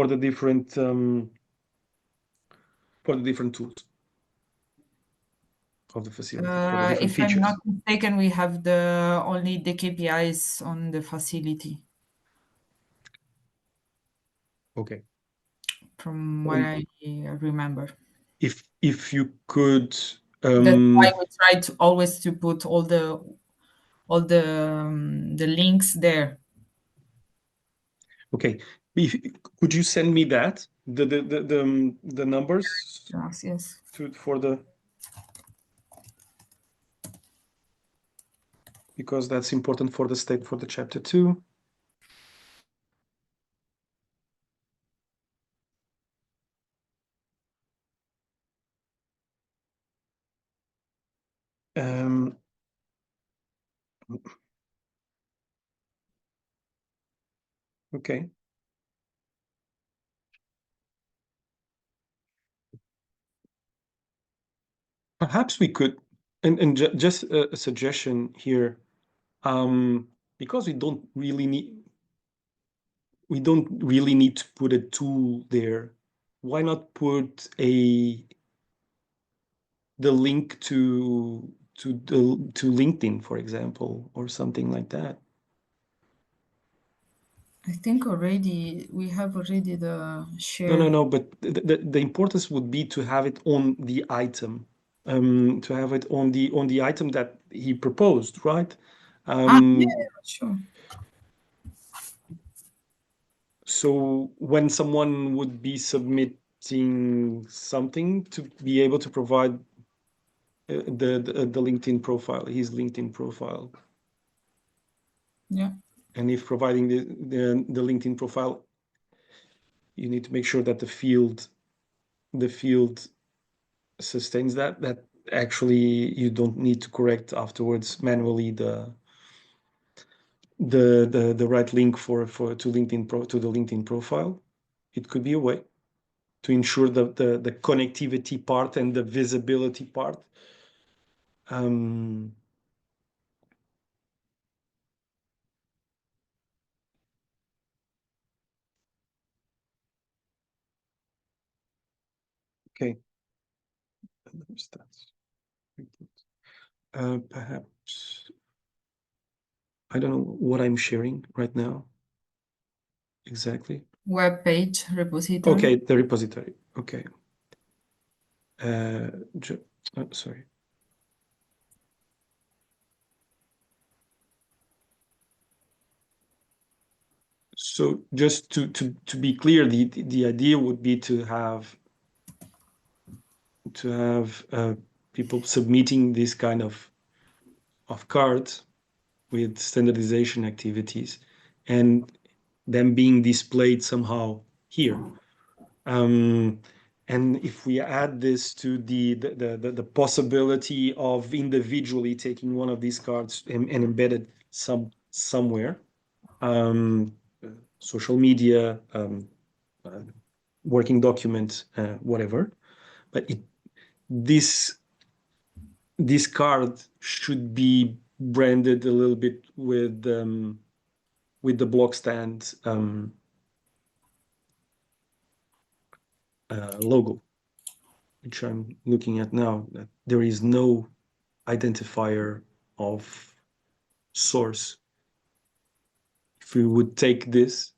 Speaker 4: of the facility, for the different
Speaker 1: If I'm
Speaker 4: features.
Speaker 1: not mistaken, we have only the KPIs on the facility.
Speaker 4: Okay.
Speaker 1: From what I remember.
Speaker 4: If you could.
Speaker 1: That's why we try to always to put all the links there.
Speaker 4: Okay. Could you send me that the numbers
Speaker 1: Yes.
Speaker 4: for the, because that's important for the state for the chapter 2. Okay. Perhaps we could, and just a suggestion here, because we don't really need to put a tool there. Why not put the link to LinkedIn, for example, or something like that?
Speaker 1: I think we have already the share.
Speaker 4: No. But the importance would be to have it on the item, to have it on the item that he proposed, right?
Speaker 1: Yeah, sure.
Speaker 4: So when someone would be submitting something, to be able to provide the LinkedIn profile, his LinkedIn profile.
Speaker 1: Yeah.
Speaker 4: And if providing the LinkedIn profile, you need to make sure that the field sustains that actually you don't need to correct afterwards manually the right link to LinkedIn to the LinkedIn profile. It could be a way to ensure the connectivity part and the visibility part. Okay. Perhaps I don't know what I'm sharing right now exactly.
Speaker 1: Web page repository.
Speaker 4: Okay, the repository. Okay. Sorry. So just to be clear, the idea would be to have people submitting this kind of cards with standardization activities and them being displayed somehow here. And if we add this to the possibility of individually taking one of these cards and embedded somewhere, social media, working document, whatever, but this card should be branded a little bit with the BlockStand logo, which I'm looking at now. That there is no identifier of source. If we would take this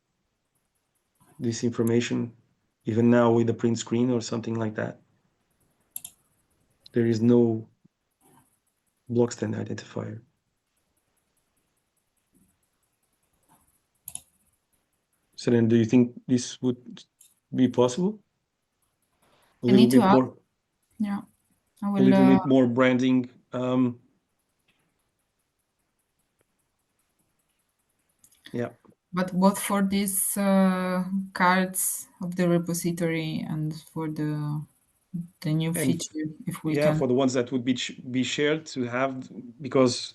Speaker 4: information, even now with the print screen or something like that, there is no BlockStand identifier. So then, do you think this would be possible? A
Speaker 1: I
Speaker 4: little
Speaker 1: need to
Speaker 4: bit
Speaker 1: ask.
Speaker 4: more.
Speaker 1: Yeah, I
Speaker 4: A
Speaker 1: will.
Speaker 4: little bit more branding. Yeah.
Speaker 1: But both for these cards of the repository and for the new feature, if we can.
Speaker 4: For the ones that would be shared, to have, because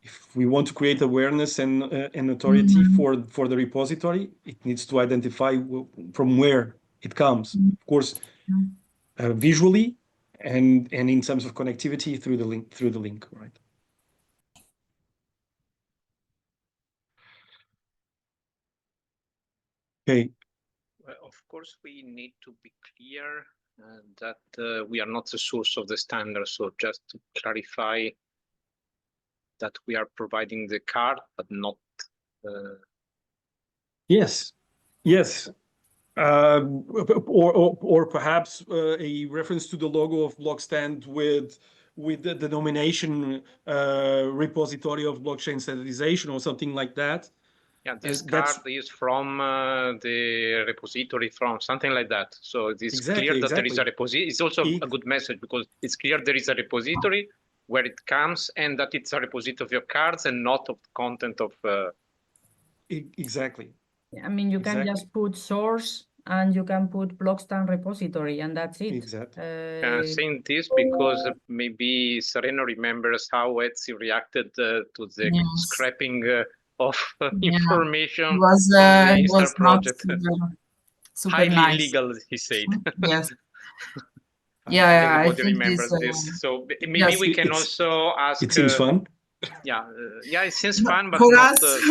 Speaker 4: if we want to create awareness and authority for the repository, it needs to identify from where it comes. Of course, visually and in terms of connectivity through the link, right? Okay.
Speaker 5: Of course, we need to be clear that we are not the source of the standard. So just to clarify that we are providing the card, but not.
Speaker 4: Yes. Or perhaps a reference to the logo of BlockStand with the denomination repository of blockchain standardization or something like that.
Speaker 5: Yeah, this card is from the repository, from something like that. So it is clear that there is a repository. It's also a good message because it's clear there is a repository where it comes and that it's a repository of cards and not of content of.
Speaker 4: Exactly.
Speaker 2: I mean, you can just put source and you can put BlockStand repository and that's it.
Speaker 4: Exactly.
Speaker 5: Saying this because maybe Sereno remembers how Etsy reacted to the scrapping of information
Speaker 1: it was,
Speaker 5: from the
Speaker 1: it
Speaker 5: Instar
Speaker 1: was not
Speaker 5: project.
Speaker 1: super
Speaker 5: Highly
Speaker 1: nice.
Speaker 5: illegal, he said.
Speaker 1: Yes. Yeah,
Speaker 5: Everybody
Speaker 1: I think
Speaker 5: remembers this. So maybe we can also ask.
Speaker 4: It seems fun.
Speaker 5: Yeah, it seems fun, but
Speaker 1: for
Speaker 5: not,
Speaker 1: us,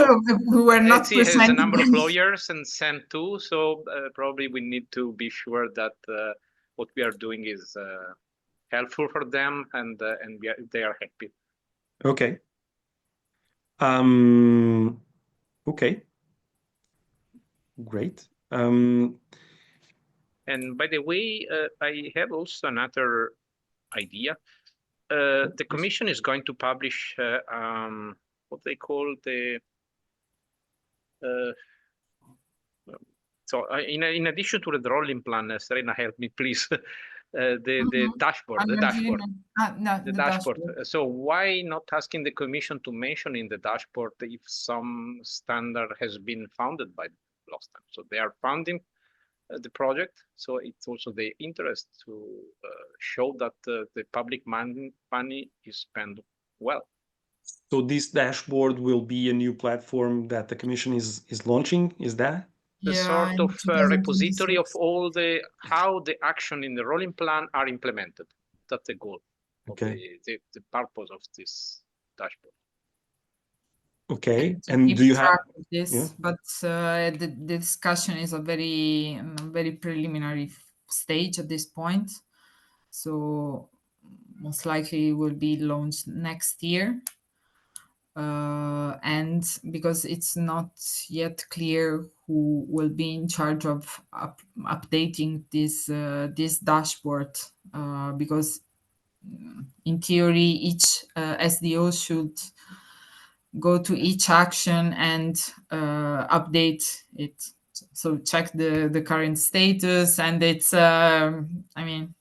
Speaker 1: we were not
Speaker 5: Etsy has a
Speaker 1: presenting
Speaker 5: number of
Speaker 1: any-
Speaker 5: lawyers and Sam too, so probably we need to be sure that what we are doing is helpful for them and they are happy.
Speaker 4: Okay. Okay. Great.
Speaker 5: And by the way, I have also another idea. The Commission is going to publish what they call the. So in addition to the rolling plan, Serena, help me, please. The dashboard, the dashboard. The dashboard. So why not asking the Commission to mention in the dashboard if some standard has been founded by BlockStand? So they are funding the project. So it's also the interest to show that the public money is spent well.
Speaker 4: So this dashboard will be a new platform that the Commission is launching. Is that?
Speaker 5: The sort of repository of all how the action in the rolling plan are implemented. That's the goal.
Speaker 4: Okay.
Speaker 5: The purpose of this dashboard.
Speaker 4: Okay. And do you have
Speaker 1: this? Yeah. But the discussion is a very preliminary stage at this point. So most likely will be launched next year. And because it's not yet clear who will be in charge of updating this dashboard, because in theory each SDO should go to each action and update it. So check the current status, and it's I mean.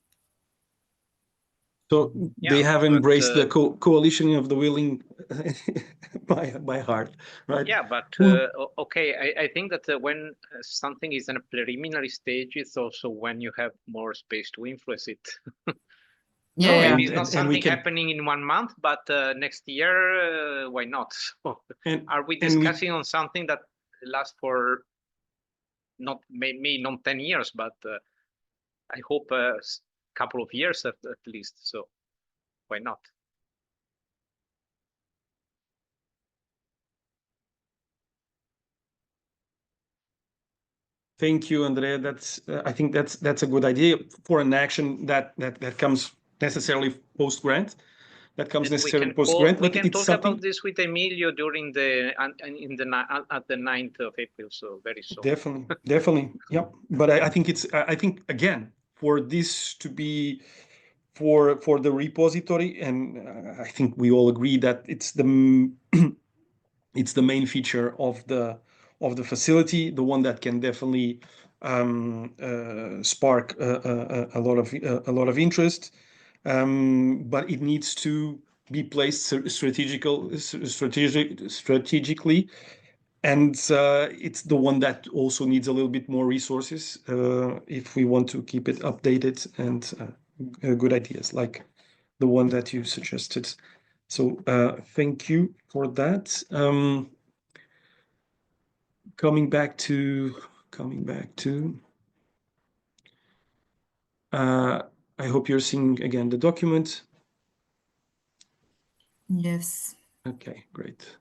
Speaker 4: So they have embraced the coalition of the willing by heart, right?
Speaker 5: Yeah, but okay, I think that when something is in a preliminary stage, it's also when you have more space to influence it.
Speaker 1: Yeah,
Speaker 5: so maybe it's not something happening in 1 month, but next year, why not? So are we discussing on something that lasts for not maybe not 10 years, but I hope a couple of years at least. So why not?
Speaker 4: Thank you, Andrea. That's I think that's a good idea for an action that comes necessarily post grant. That comes necessarily post grant.
Speaker 5: We can talk about this with Emilio during at the 9th of April. So very soon.
Speaker 4: Definitely, yeah. But I think I think again for this to be for the repository, and I think we all agree that it's the it's the main feature of the facility, the one that can definitely spark a lot of interest, but it needs to be placed strategically, and it's the one that also needs a little bit more resources if we want to keep it updated and good ideas like the one that you suggested. So thank you for that. Coming back to I hope you're seeing again the document.
Speaker 1: Yes.
Speaker 4: Okay, great.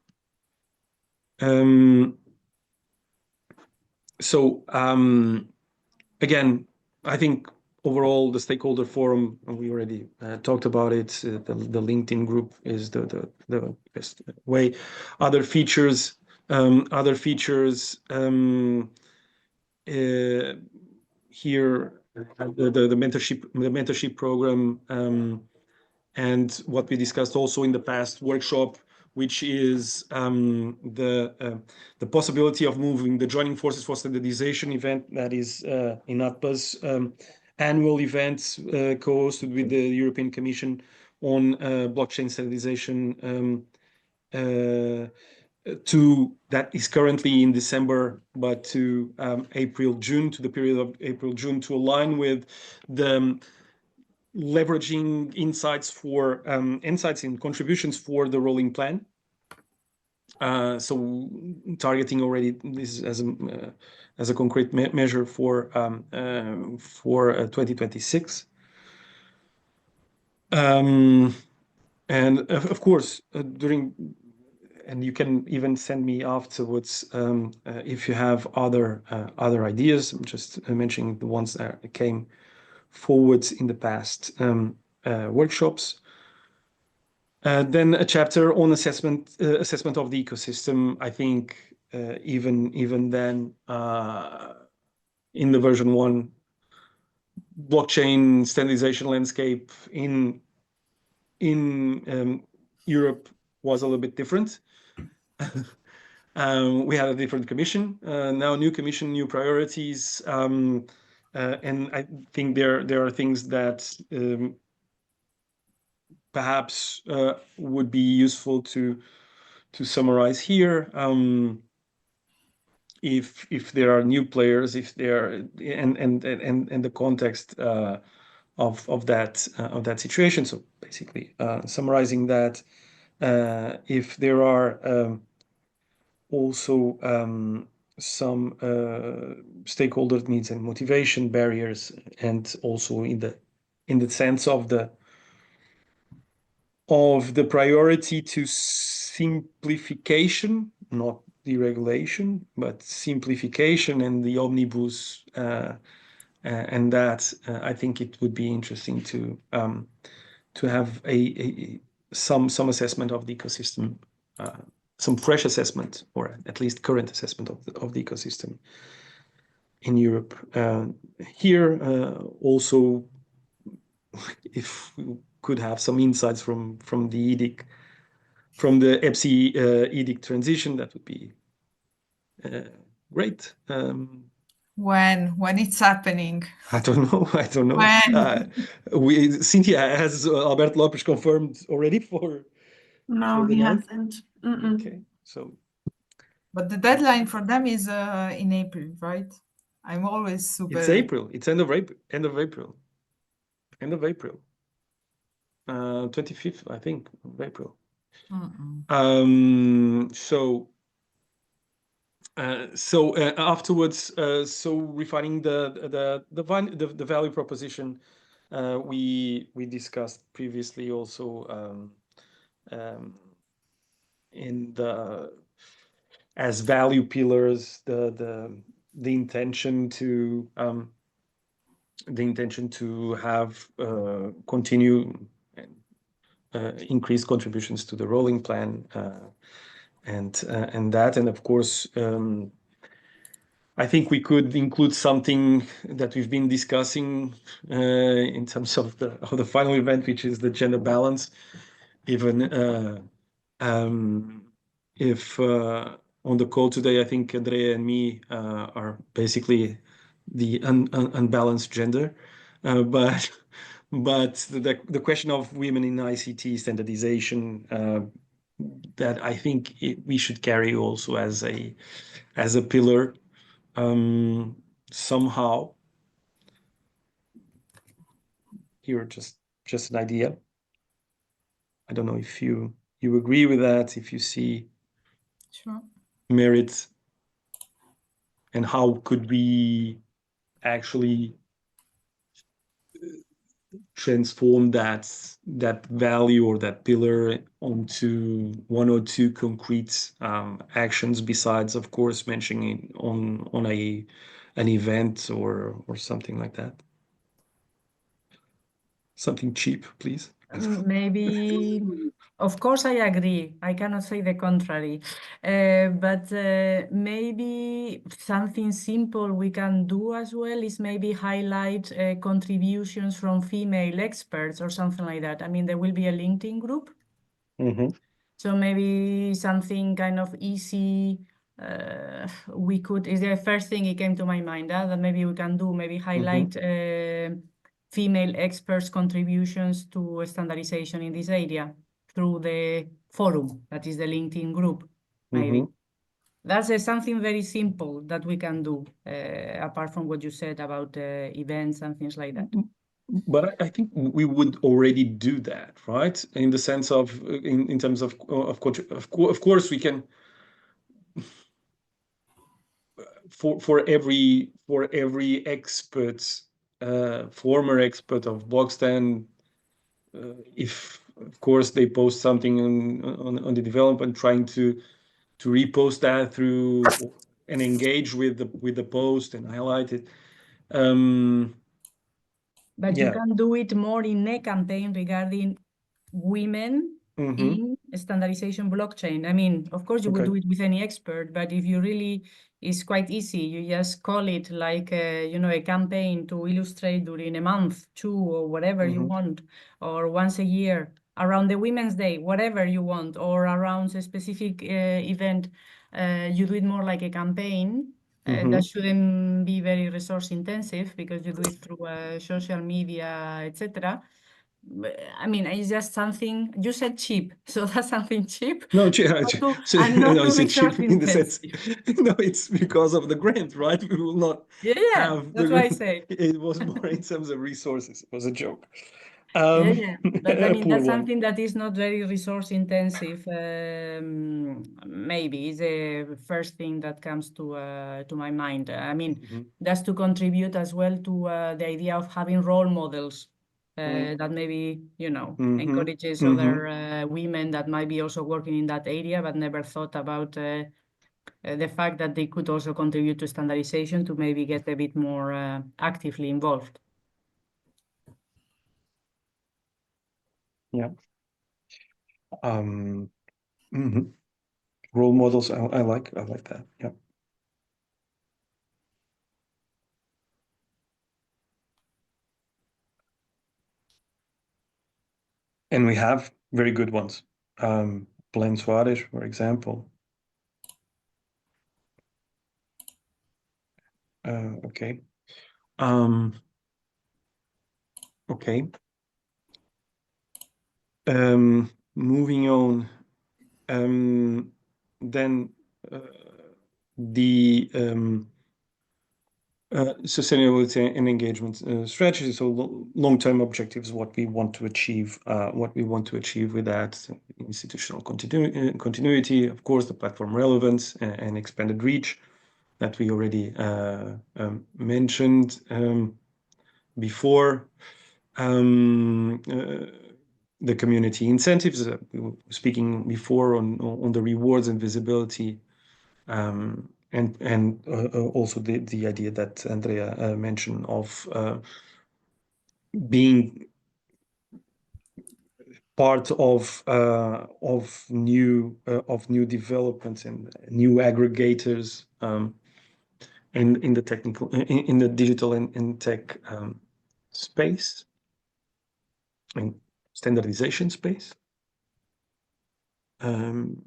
Speaker 4: So again, I think overall the stakeholder forum, and we already talked about it, the LinkedIn group is the best way. Other features here, the mentorship program, and what we discussed also in the past workshop which is the possibility of moving the Joining Forces for Standardization event that is INATPA's annual event co-hosted with the European Commission on blockchain standardization to that is currently in December, but to April-June, to the period of April-June, to align with the leveraging insights for insights and contributions for the rolling plan. So targeting already this as a concrete measure for 2026. And of course, and you can even send me afterwards if you have other ideas. I'm just mentioning the ones that came forward in the past workshops. Then a chapter on assessment of the ecosystem. I think even then in the version 1, blockchain standardization landscape in Europe was a little bit different. We had a different commission, now new commission, new priorities, and I think there are things that perhaps would be useful to summarize here. If there are new players, if there and the context of that situation. So basically, summarizing that, if there are also some stakeholder needs and motivation barriers, and also in the sense of the priority to simplification, not deregulation, but simplification and the omnibus, and that I think it would be interesting to have some assessment of the ecosystem, some fresh assessment, or at least current assessment of the ecosystem in Europe. Here also, if we could have some insights from the edict, from the EPSI edict transition, that would be great.
Speaker 1: When it's happening?
Speaker 4: I don't know.
Speaker 1: When?
Speaker 4: Cynthia, has Alberto Lopes confirmed already for
Speaker 3: No,
Speaker 4: the
Speaker 3: he
Speaker 4: 9th?
Speaker 3: hasn't.
Speaker 4: Okay, so.
Speaker 1: But the deadline for them is in April, right? I'm always super.
Speaker 4: It's April. It's end of April. End of April. 25th, I think, of April. So afterwards, so refining the value proposition, we discussed previously also in the as value pillars the intention to have continue increased contributions to the rolling plan, and that, and of course I think we could include something that we've been discussing in terms of the final event, which is the gender balance. Even if on the call today, I think Andrea and me are basically the unbalanced gender, but the question of women in ICT standardization, that I think we should carry also as a pillar. Somehow, here just an idea. I don't know if you agree with that, if you see
Speaker 1: Sure.
Speaker 4: merit, and how could we actually transform that value or that pillar onto one or two concrete actions, besides, of course, mentioning on an event or something like that. Something cheap, please.
Speaker 2: Maybe, of course, I agree. I cannot say the contrary. But maybe something simple we can do as well is maybe highlight contributions from female experts or something like that. I mean, there will be a LinkedIn group.
Speaker 4: Mm-hmm.
Speaker 2: So maybe something kind of easy. We could, is the first thing it came to my mind that maybe we can do, maybe highlight female experts' contributions to standardization in this area through the forum, that is the LinkedIn group, maybe. That's something very simple that we can do, apart from what you said about events and things like that.
Speaker 4: But I think we would already do that, right? In the sense of, in terms of course, we can, for every expert, former expert of BlockStand, if of course they post something on the development, trying to repost that through and engage with the post and highlight it.
Speaker 2: But you
Speaker 4: Yeah.
Speaker 2: can do it more in a campaign regarding women in standardization blockchain. I mean, of course, you would do it with any expert, but if you really, it's quite easy. You just call it like, you know, a campaign to illustrate during a month, 2, or whatever you want, or once a year around the Women's Day, whatever you want, or around a specific event. You do it more like a campaign. That shouldn't be very resource intensive because you do it through social media, etc. I mean, it's just something you said cheap, so that's something cheap.
Speaker 4: No,
Speaker 2: And not
Speaker 4: no,
Speaker 2: too
Speaker 4: it's cheap
Speaker 2: resource
Speaker 4: in the sense.
Speaker 2: intensive.
Speaker 4: No, it's because of the grant, right? We will not have
Speaker 2: That's why I say.
Speaker 4: It was more in terms of resources. It was a joke.
Speaker 2: Yeah. But I
Speaker 4: A
Speaker 2: mean,
Speaker 4: poor
Speaker 2: that's
Speaker 4: one.
Speaker 2: something that is not very resource intensive. Maybe is the first thing that comes to my mind. I mean, that's to contribute as well to the idea of having role models that maybe, you know, encourages other women that might be also working in that area, but never thought about the fact that they could also contribute to standardization to maybe get a bit more actively involved.
Speaker 4: Yeah. Role models, I like that. Yeah. And we have very good ones. Blaine Suarez, for example. Okay. Okay. Moving on. Then the sustainability and engagement strategy. So long-term objectives, what we want to achieve, with that institutional continuity, of course, the platform relevance and expanded reach that we already mentioned before. The community incentives, we were speaking before on the rewards and visibility, and also the idea that Andrea mentioned of being part of new developments and new aggregators in the technical, in the digital and tech space and standardization space. Then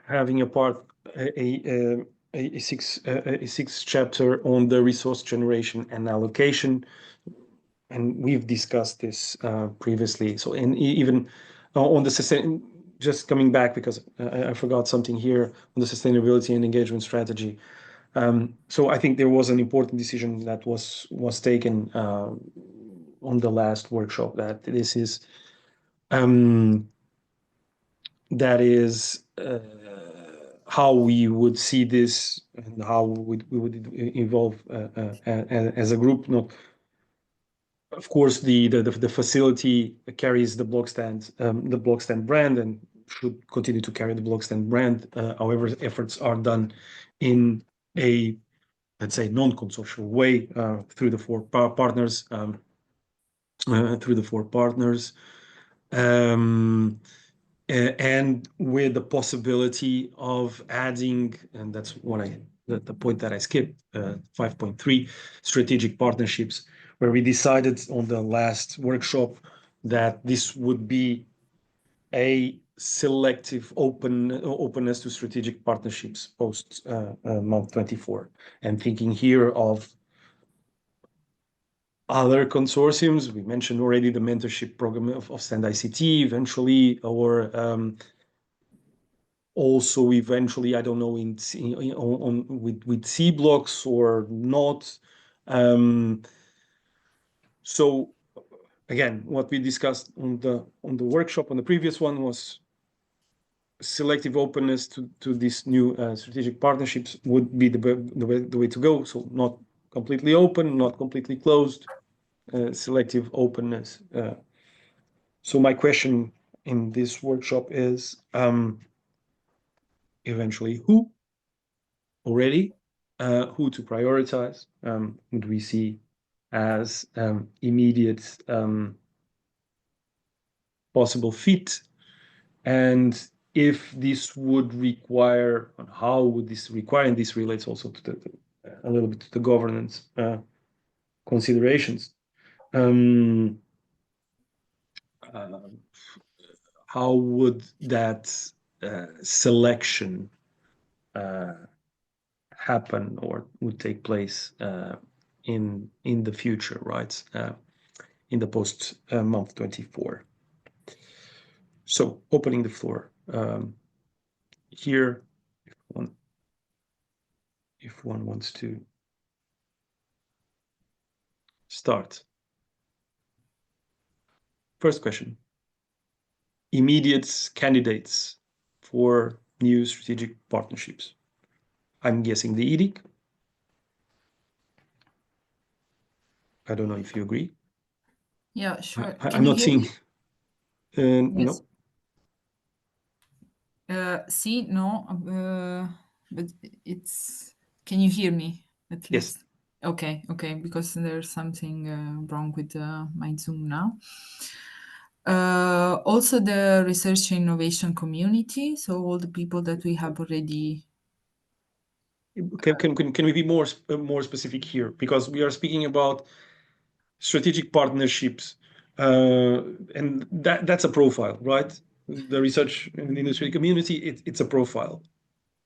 Speaker 4: having a sixth chapter on the resource generation and allocation, and we've discussed this previously. So, and even on the just coming back because I forgot something here on the sustainability and engagement strategy. So I think there was an important decision that was taken on the last workshop that this is how we would see this and how we would evolve as a group. Not, of course, the facility carries the BlockStand brand and should continue to carry the BlockStand brand. However, efforts are done in a, let's say, non-consortial way through the four partners. And with the possibility of adding, and that's what the point that I skipped, 5.3 strategic partnerships, where we decided on the last workshop that this would be a selective openness to strategic partnerships post month 24, and thinking here of other consortiums. We mentioned already the mentorship program of Stand ICT eventually, or also eventually, I don't know, with C blocks or not. So again, what we discussed on the workshop, on the previous one, was selective openness to these new strategic partnerships would be the way to go. So not completely open, not completely closed, selective openness. So my question in this workshop is eventually who already, who to prioritize, would we see as immediate possible fit, and if this would require, how would this require, and this relates also to a little bit to the governance considerations. How would that selection happen or would take place in the future, right? In the post month 24. So opening the floor here, if one wants to start. First question: immediate candidates for new strategic partnerships. I'm guessing the EDIC. I don't know if you agree.
Speaker 1: Yeah, sure.
Speaker 4: I'm not seeing.
Speaker 1: Yes.
Speaker 4: No.
Speaker 1: See, no, but it's. Can you hear me at least?
Speaker 4: Yes.
Speaker 1: Okay, because there's something wrong with my Zoom now. Also, the research and innovation community. So all the people that we have already.
Speaker 4: Can we be more specific here, because we are speaking about strategic partnerships, and that's a profile, right? The research and industry community, it's a profile.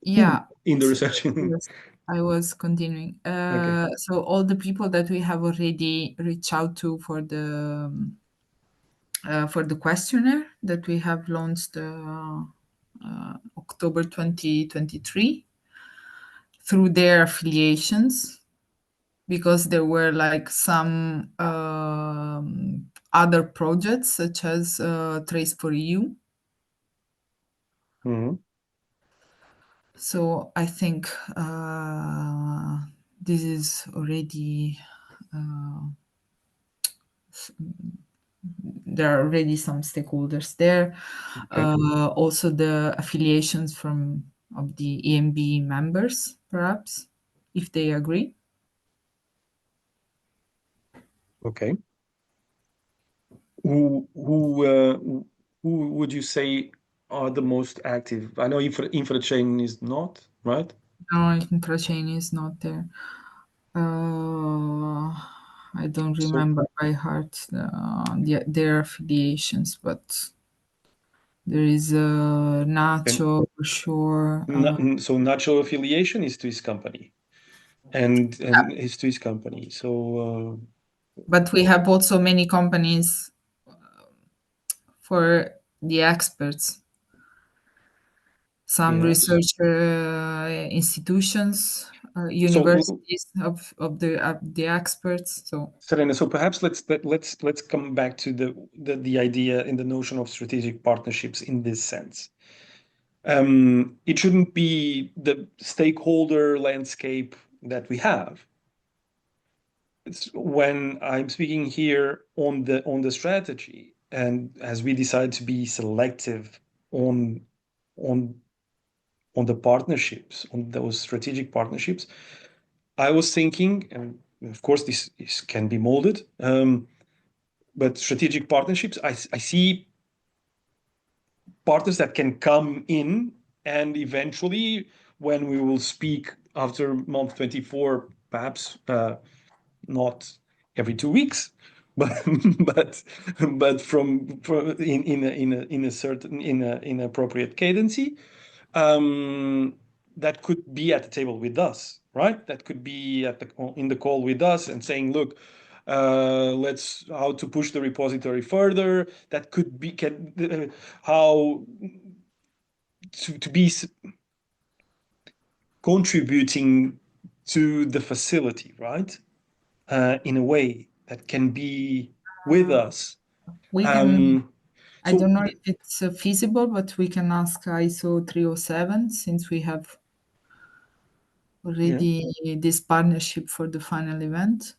Speaker 1: Yeah.
Speaker 4: In the research.
Speaker 1: Yes, I was continuing.
Speaker 4: Okay.
Speaker 1: So all the people that we have already reached out to for the questionnaire that we have launched October 2023 through their affiliations, because there were like some other projects such as Trace for EU.
Speaker 4: Mm-hmm.
Speaker 1: So I think this is already there are already some stakeholders there.
Speaker 4: Okay.
Speaker 1: Also the affiliations of the EMB members, perhaps, if they agree.
Speaker 4: Okay. Who would you say are the most active? I know InfraChain is not, right?
Speaker 1: No, InfraChain is not there. I don't remember by heart their affiliations, but there is Nacho for sure.
Speaker 4: So Nacho affiliation is to his company, and is to his company. So.
Speaker 1: But we have also many companies for the experts. Some research institutions, universities of the experts. So
Speaker 4: Serena, so perhaps let's come back to the idea and the notion of strategic partnerships in this sense. It shouldn't be the stakeholder landscape that we have. It's when I'm speaking here on the strategy, and as we decide to be selective on the partnerships, on those strategic partnerships, I was thinking, and of course this can be molded, but strategic partnerships, I see partners that can come in, and eventually, when we will speak after month 24, perhaps not every 2 weeks, but from in a certain in appropriate cadency, that could be at the table with us, right? That could be in the call with us and saying, look, let's how to push the repository further. That could be how to be contributing to the facility, right? In a way that can be with us.
Speaker 1: We can, I
Speaker 4: so
Speaker 1: don't know if it's feasible, but we can ask ISO 307 since we have already this partnership for the final event.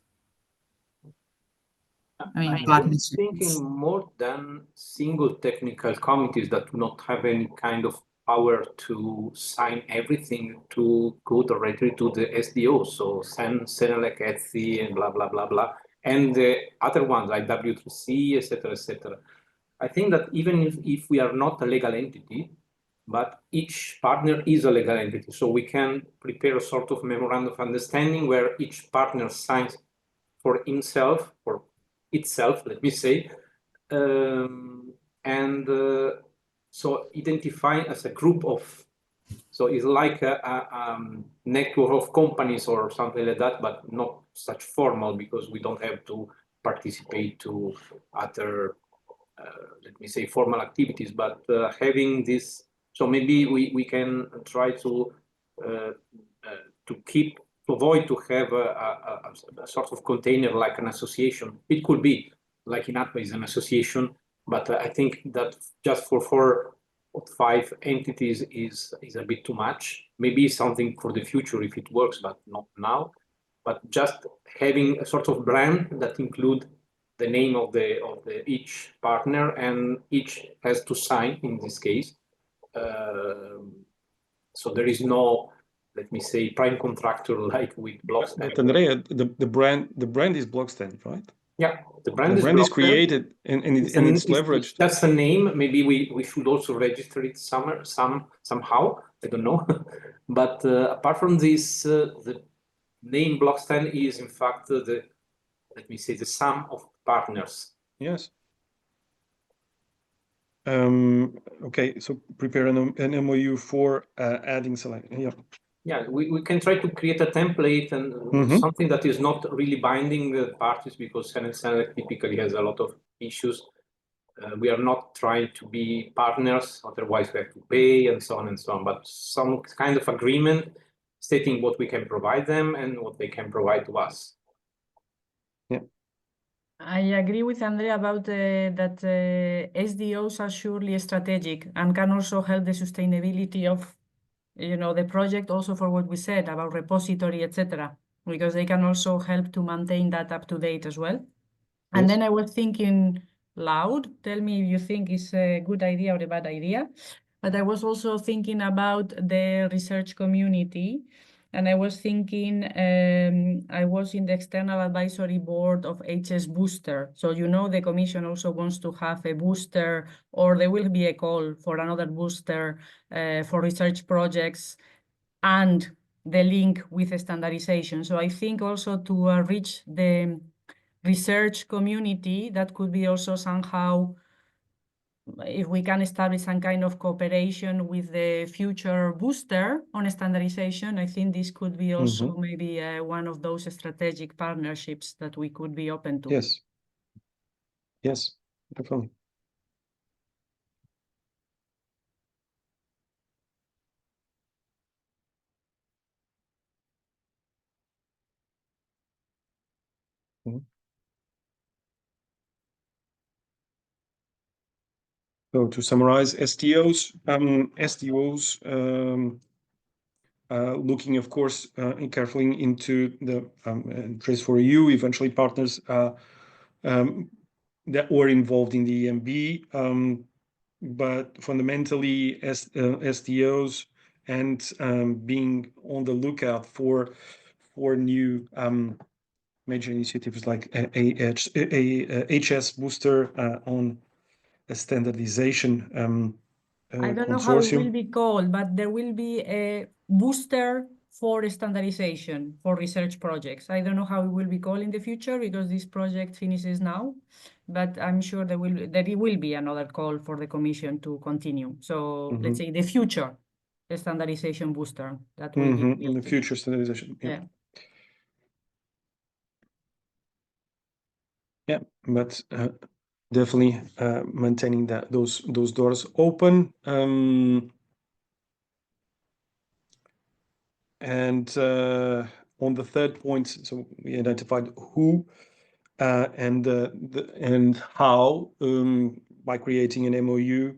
Speaker 1: I mean,
Speaker 5: I was
Speaker 1: partnership.
Speaker 5: thinking more than single technical committees that do not have any kind of power to sign everything to go directly to the SDO. So Senelec, ETSI, and blah, blah, blah, blah. And the other ones like W3C, etc., etc. I think that even if we are not a legal entity, but each partner is a legal entity. So we can prepare a sort of memorandum of understanding where each partner signs for himself or itself, let me say, and so identify as a group of, so it's like a network of companies or something like that, but not such formal because we don't have to participate to other, let me say, formal activities, but having this, so maybe we can try to keep, to avoid to have a sort of container like an association. It could be like in ATMA is an association, but I think that just for 4 or 5 entities is a bit too much. Maybe something for the future if it works, but not now. But just having a sort of brand that include the name of the each partner, and each has to sign in this case. So there is no, let me say, prime contractor like with BlockStand.
Speaker 4: But Andrea, the brand is BlockStand, right?
Speaker 5: Yeah, the brand
Speaker 4: is created and it's leveraged.
Speaker 5: That's a name. Maybe we should also register it somehow. I don't know. But apart from this, the name BlockStand is in fact the, let me say, the sum of partners.
Speaker 4: Yes. Okay, so prepare an MOU for adding select. Yeah.
Speaker 5: Yeah, we can try to create a template and something that is not really binding the parties, because Senelec typically has a lot of issues. We are not trying to be partners, otherwise we have to pay and so on and so on, but some kind of agreement stating what we can provide them and what they can provide to us.
Speaker 4: Yeah.
Speaker 2: I agree with Andrea about that SDOs are surely strategic and can also help the sustainability of the project, also for what we said about repository, etc., because they can also help to maintain that up to date as well. And then I was thinking loud, tell me if you think it's a good idea or a bad idea. But I was also thinking about the research community. And I was thinking, I was in the external advisory board of HS Booster. So, the commission also wants to have a booster, or there will be a call for another booster for research projects, and the link with standardization. So I think also to reach the research community, that could be also somehow, if we can establish some kind of cooperation with the future booster on standardization, I think this could be also maybe one of those strategic partnerships that we could be open to.
Speaker 4: Yes. Yes, definitely. So to summarize, SDOs, looking, of course, carefully into the Trace4EU, eventually partners that were involved in the EMB, but fundamentally SDOs, and being on the lookout for new major initiatives like HS Booster on a standardization
Speaker 2: I don't know how it will
Speaker 4: consortium.
Speaker 2: be called, but there will be a booster for standardization for research projects. I don't know how it will be called in the future because this project finishes now, but I'm sure there will be another call for the Commission to continue. So let's say the future standardization booster that will be
Speaker 4: in the future standardization.
Speaker 2: yeah.
Speaker 4: Yeah, but definitely maintaining those doors open. And on the third point, so we identified who and how by creating an MOU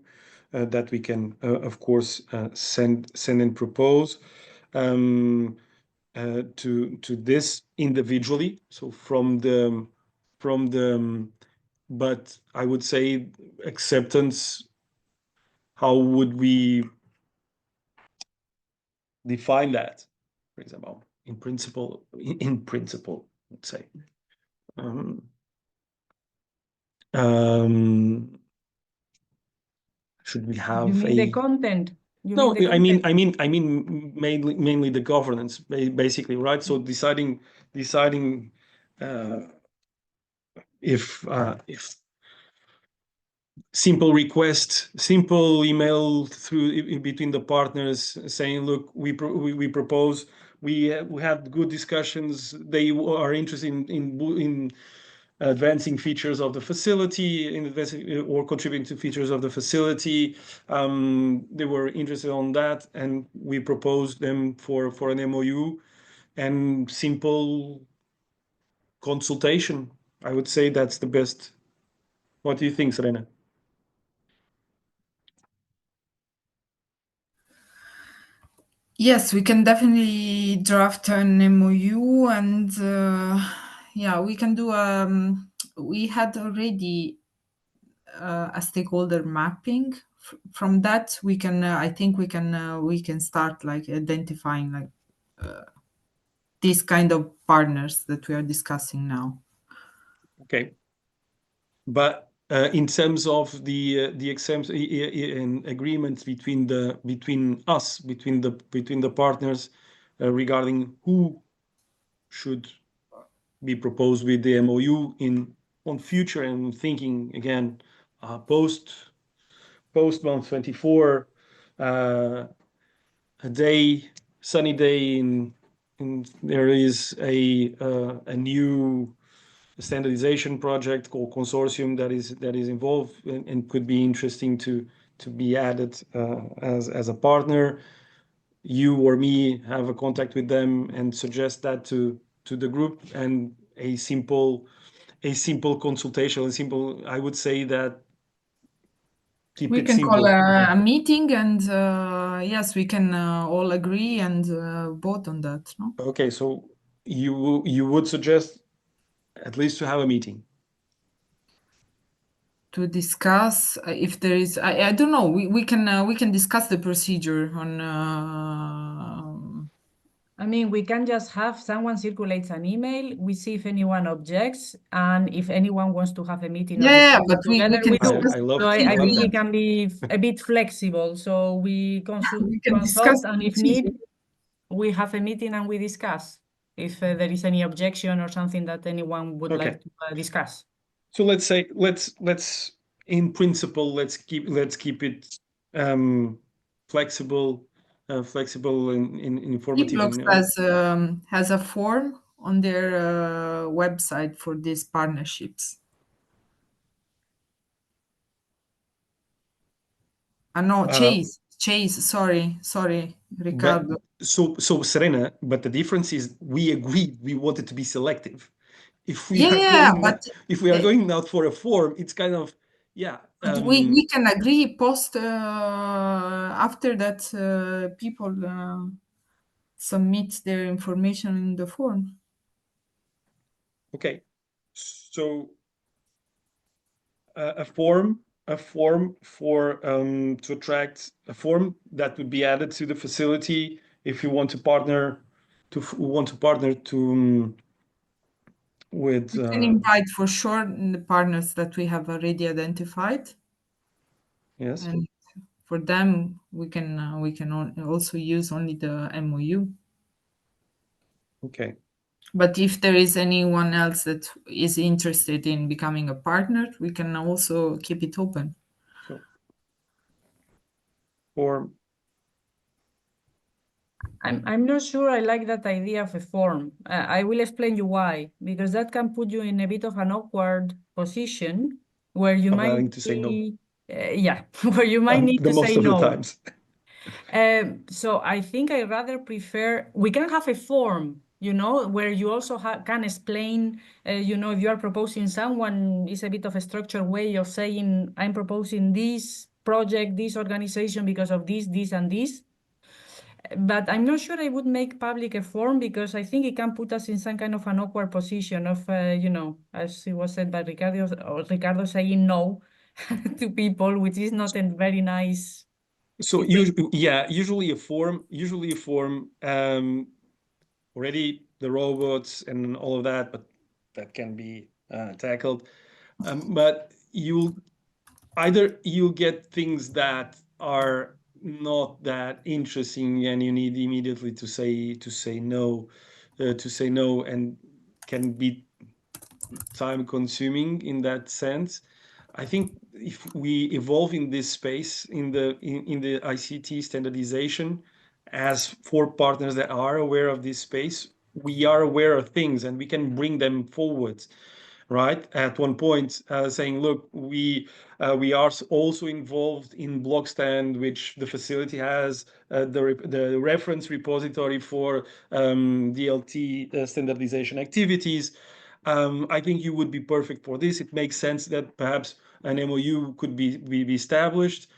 Speaker 4: that we can, of course, send and propose to this individually. So from the but I would say acceptance. How would we define that? For example, in principle, let's say. Should we have
Speaker 2: You mean the content?
Speaker 4: No, I mean mainly the governance, basically, right? So deciding if simple request, simple email through between the partners saying, look, we propose, we had good discussions. They are interested in advancing features of the facility, or contributing to features of the facility. They were interested on that, and we proposed them for an MOU and simple consultation. I would say that's the best. What do you think, Serena?
Speaker 1: Yes, we can definitely draft an MOU, and yeah, we can do. We had already a stakeholder mapping. From that, we can. I think we can start like identifying like these kind of partners that we are discussing now.
Speaker 4: Okay, but in terms of the agreements between us, between the partners, regarding who should be proposed with the MOU on future, and thinking again post month 24, a sunny day in there is a new standardization project called consortium that is involved and could be interesting to be added as a partner. You or me have a contact with them and suggest that to the group, and a simple consultation, I would say that keep
Speaker 1: We
Speaker 4: it
Speaker 1: can
Speaker 4: simple.
Speaker 1: call a meeting, and yes, we can all agree and vote on that. No?
Speaker 4: Okay, so you would suggest at least to have a meeting
Speaker 1: To discuss if there is. I don't know. We can discuss the procedure on.
Speaker 2: I mean, we can just have someone circulates an email. We see if anyone objects, and if anyone wants to have a meeting or
Speaker 1: Yeah,
Speaker 2: discuss
Speaker 1: but we
Speaker 2: together,
Speaker 1: can
Speaker 2: we do.
Speaker 1: discuss.
Speaker 4: I love
Speaker 2: So I think
Speaker 4: that.
Speaker 2: it can be a bit flexible. So we
Speaker 1: We can discuss
Speaker 2: consult, and
Speaker 1: the
Speaker 2: if
Speaker 1: procedure.
Speaker 2: need, we have a meeting and we discuss if there is any objection or something that anyone would
Speaker 4: Okay.
Speaker 2: like to discuss.
Speaker 4: So let's say let's in principle let's keep it flexible and informative.
Speaker 1: BlockStand has a form on their website for these partnerships. No, Chase. Sorry, Ricardo.
Speaker 4: But so Serena, but the difference is we agreed we wanted to be selective. If we
Speaker 1: Yeah, but
Speaker 4: are going out for a form, it's kind of
Speaker 1: we can agree post after that people submit their information in the form.
Speaker 4: okay. So a form for to attract a form that would be added to the facility if you want to partner with
Speaker 1: We can invite for sure the partners that we have already identified,
Speaker 4: yes.
Speaker 1: and for them we can also use only the MOU.
Speaker 4: Okay.
Speaker 1: But if there is anyone else that is interested in becoming a partner, we can also keep it open.
Speaker 4: So, or
Speaker 2: I'm not sure I like that idea of a form. I will explain you why, because that can put you in a bit of an awkward position where you
Speaker 4: of
Speaker 2: might
Speaker 4: having to say no
Speaker 2: yeah, where you might need
Speaker 4: the
Speaker 2: to
Speaker 4: most
Speaker 2: say
Speaker 4: of the
Speaker 2: no.
Speaker 4: times.
Speaker 2: So I think I rather prefer, we can have a form, you know, where you also can explain, you know, if you are proposing someone, is a bit of a structured way of saying, I'm proposing this project, this organization because of this, and this. But I'm not sure I would make public a form because I think it can put us in some kind of an awkward position of, you know, as it was said by Ricardo saying no to people, which is not a very nice.
Speaker 4: So usually a form, already the robots and all of that, but that can be tackled. But you'll get things that are not that interesting, and you need immediately to say no, and can be time consuming in that sense. I think if we evolve in this space in the ICT standardization as for partners that are aware of this space, we are aware of things and we can bring them forward, right? At one point, saying, look, we are also involved in BlockStand, which the facility has the reference repository for DLT standardization activities. I think you would be perfect for this. It makes sense that perhaps an MOU could be established.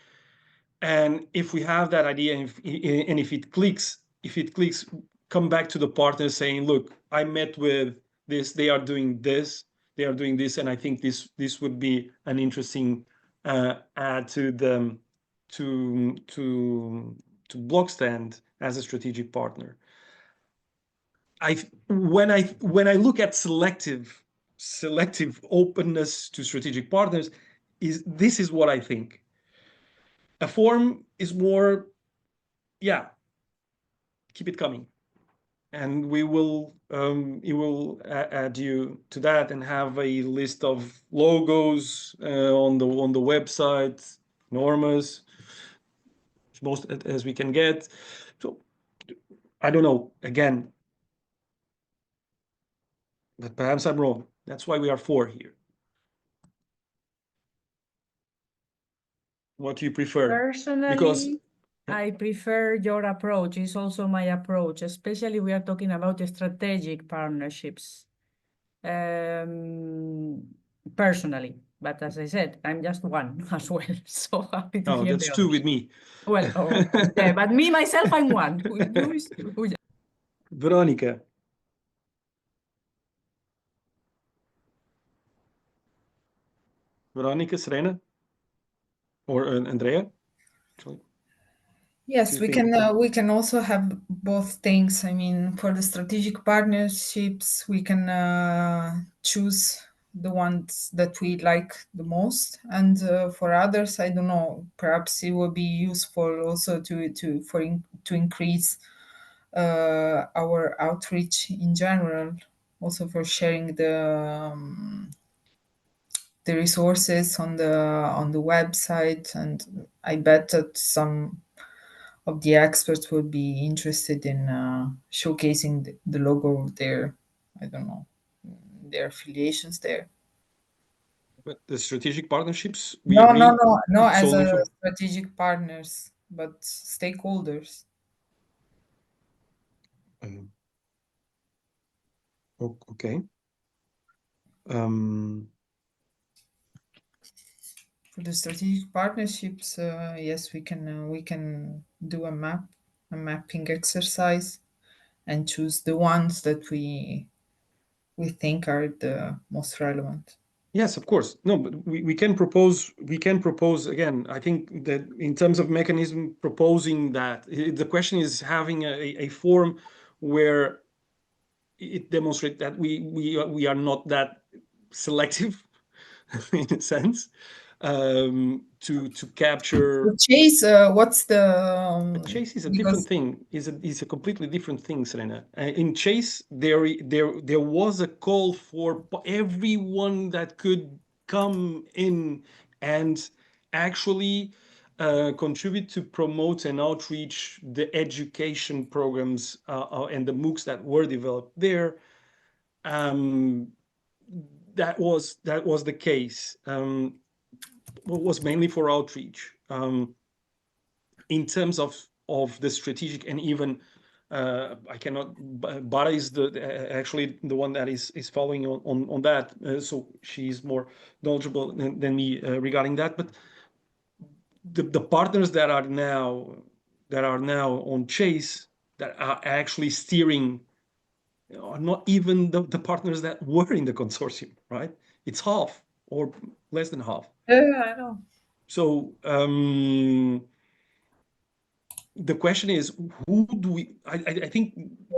Speaker 4: And if we have that idea, and if it clicks, come back to the partner saying, look, I met with this, they are doing this, and I think this would be an interesting add to the to BlockStand as a strategic partner. When I look at selective openness to strategic partners, this is what I think. A form is more, yeah, keep it coming, and we will add you to that and have a list of logos on the website, enormous, most as we can get. So I don't know, again, but perhaps I'm wrong. That's why we are 4 here. What do you prefer? Because
Speaker 2: Personally, I prefer your approach. It's also my approach, especially we are talking about strategic partnerships. Personally, but as I said, I'm just one as well. So happy to hear
Speaker 4: that's
Speaker 2: the
Speaker 4: 2
Speaker 2: others.
Speaker 4: with me.
Speaker 2: Well, yeah, but me myself, I'm one. Who is who?
Speaker 4: Veronica. Veronica, Serena, or Andrea, actually.
Speaker 1: Yes,
Speaker 4: Do you think?
Speaker 1: we can also have both things. I mean, for the strategic partnerships, we can choose the ones that we like the most, and for others, I don't know. Perhaps it will be useful also to increase our outreach in general, also for sharing the resources on the website. And I bet that some of the experts would be interested in showcasing the logo of their, I don't know, their affiliations there.
Speaker 4: But the strategic partnerships, we
Speaker 1: No, no,
Speaker 4: agree
Speaker 1: no, no,
Speaker 4: it's
Speaker 1: as
Speaker 4: only
Speaker 1: a
Speaker 4: for.
Speaker 1: strategic partners, but stakeholders.
Speaker 4: Okay.
Speaker 1: For the strategic partnerships, yes, we can do a mapping exercise, and choose the ones that we think are the most relevant.
Speaker 4: Yes, of course. No, but we can propose again. I think that in terms of mechanism, proposing that the question is having a form where it demonstrates that we are not that selective in a sense. to capture.
Speaker 1: Chase, what's the
Speaker 4: But Chase is a
Speaker 1: because
Speaker 4: different thing. Is a completely different thing, Serena. In Chase, there was a call for everyone that could come in and actually contribute to promote and outreach the education programs and the MOOCs that were developed there. That was the case. Was mainly for outreach. In terms of the strategic and even I cannot. Bara is actually the one that is following on that, so she's more knowledgeable than me regarding that. But the partners that are now on Chase that are actually steering are not even the partners that were in the consortium, right? It's half or less than half.
Speaker 1: yeah, I know.
Speaker 4: So the question is, who do we? I think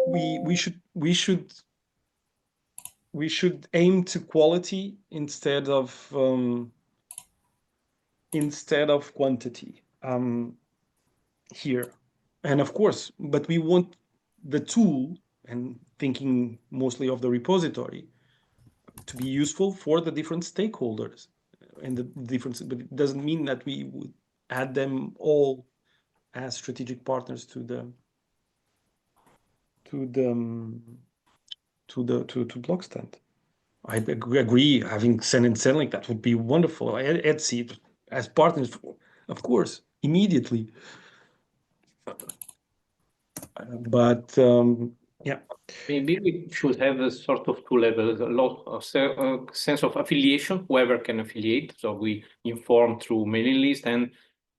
Speaker 4: we should aim to quality instead of quantity here. And of course, but we want the tool, and thinking mostly of the repository, to be useful for the different stakeholders and the difference. But it doesn't mean that we would add them all as strategic partners to BlockStand. I agree. Having Sen and Senlink, that would be wonderful. Etsy as partners, of course, immediately. But yeah.
Speaker 5: Maybe we should have a sort of two levels, a lot of sense of affiliation, whoever can affiliate. So we inform through mailing list, and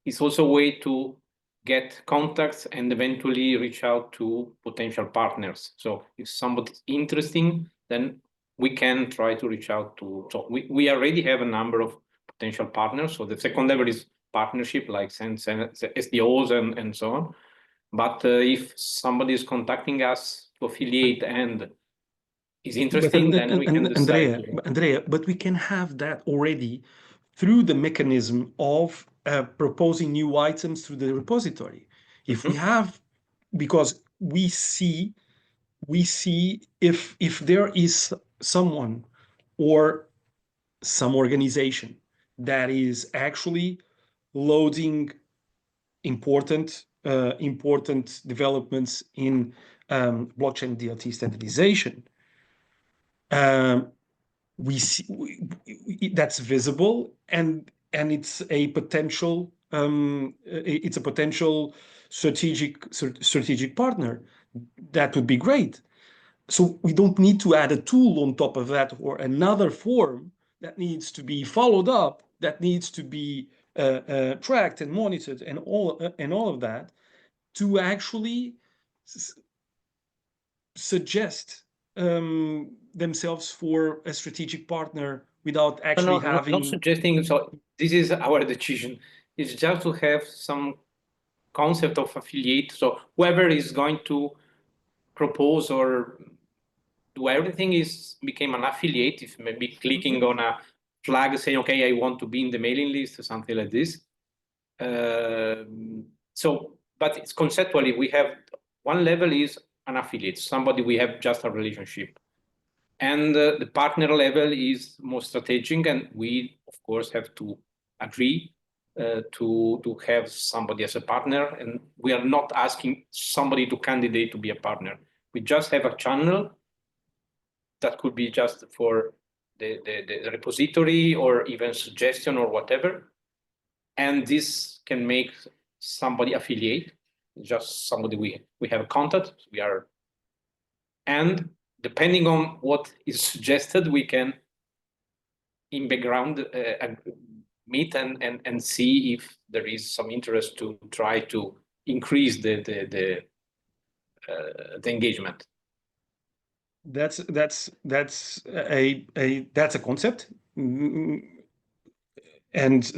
Speaker 5: it's also a way to get contacts and eventually reach out to potential partners. So if somebody's interesting, then we can try to reach out to. So we already have a number of potential partners. So the second level is partnership, like SDOs and so on. But if somebody is contacting us to affiliate and is interesting, then we can decide.
Speaker 4: Andrea, but we can have that already through the mechanism of proposing new items through the repository. If we have, because we see if there is someone or some organization that is actually loading important developments in blockchain DLT standardization, we see that's visible, and it's a potential strategic partner. That would be great. So we don't need to add a tool on top of that or another form that needs to be followed up, that needs to be tracked and monitored and all of that to actually suggest themselves for a strategic partner without actually having.
Speaker 5: Not suggesting. So this is our decision. It's just to have some concept of affiliate. So whoever is going to propose or do everything became an affiliate. If maybe clicking on a flag saying, okay, I want to be in the mailing list or something like this. So, but it's conceptually, we have one level is an affiliate, somebody we have just a relationship. And the partner level is more strategic, and we, of course, have to agree to have somebody as a partner. And we are not asking somebody to candidate to be a partner. We just have a channel that could be just for the repository or even suggestion or whatever. And this can make somebody affiliate, just somebody we have a contact. And depending on what is suggested, we can in background meet and see if there is some interest to try to increase the engagement.
Speaker 4: That's a concept, and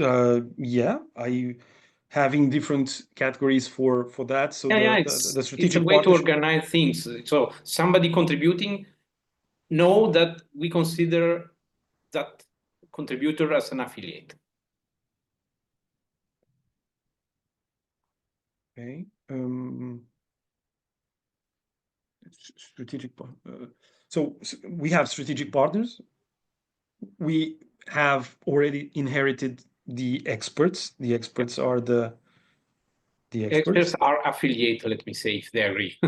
Speaker 4: yeah, having different categories for that. So the strategic
Speaker 5: it's a way to organize things. So somebody contributing know that we consider that contributor as an affiliate.
Speaker 4: Okay. Strategic. So we have strategic partners. We have already inherited the experts. The experts are the
Speaker 5: Experts
Speaker 4: experts.
Speaker 5: are affiliated, let me say, if they agree.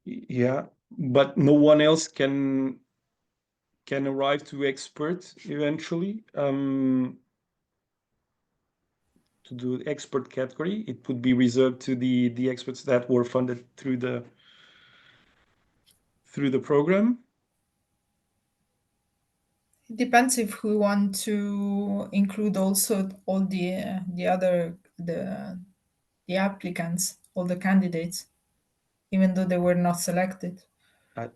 Speaker 4: Yeah, but no one else can arrive to expert eventually. To do expert category, it would be reserved to the experts that were funded through the program.
Speaker 1: It depends if we want to include also all the other the applicants, all the candidates, even though they were not selected.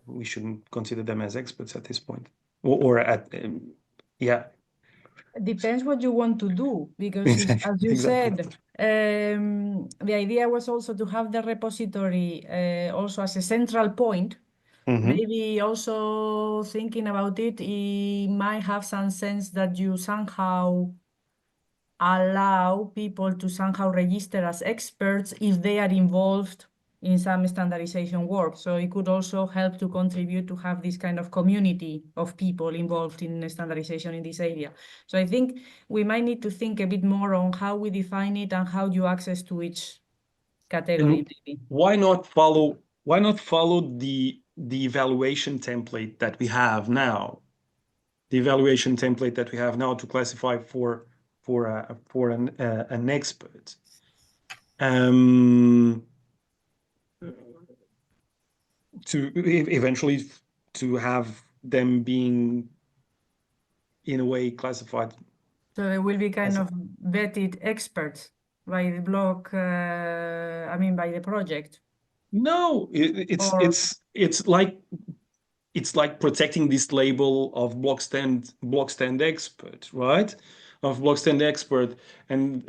Speaker 4: We shouldn't consider them as experts at this point, or at yeah.
Speaker 2: Depends what you want to do, because
Speaker 4: Exactly,
Speaker 2: as you
Speaker 4: exactly.
Speaker 2: said, the idea was also to have the repository also as a central point. Maybe also thinking about it, it might have some sense that you somehow allow people to somehow register as experts if they are involved in some standardization work. So it could also help to contribute to have this kind of community of people involved in standardization in this area. So I think we might need to think a bit more on how we define it and how you access to each category, maybe.
Speaker 4: Why not follow the evaluation template that we have now? The evaluation template that we have now to classify for an expert. To eventually to have them being in a way classified.
Speaker 2: So they will be kind
Speaker 4: As a-
Speaker 2: of vetted experts by the block, I mean, by the project.
Speaker 4: No,
Speaker 2: Or
Speaker 4: it's like protecting this label of BlockStand expert, right? Of BlockStand expert, and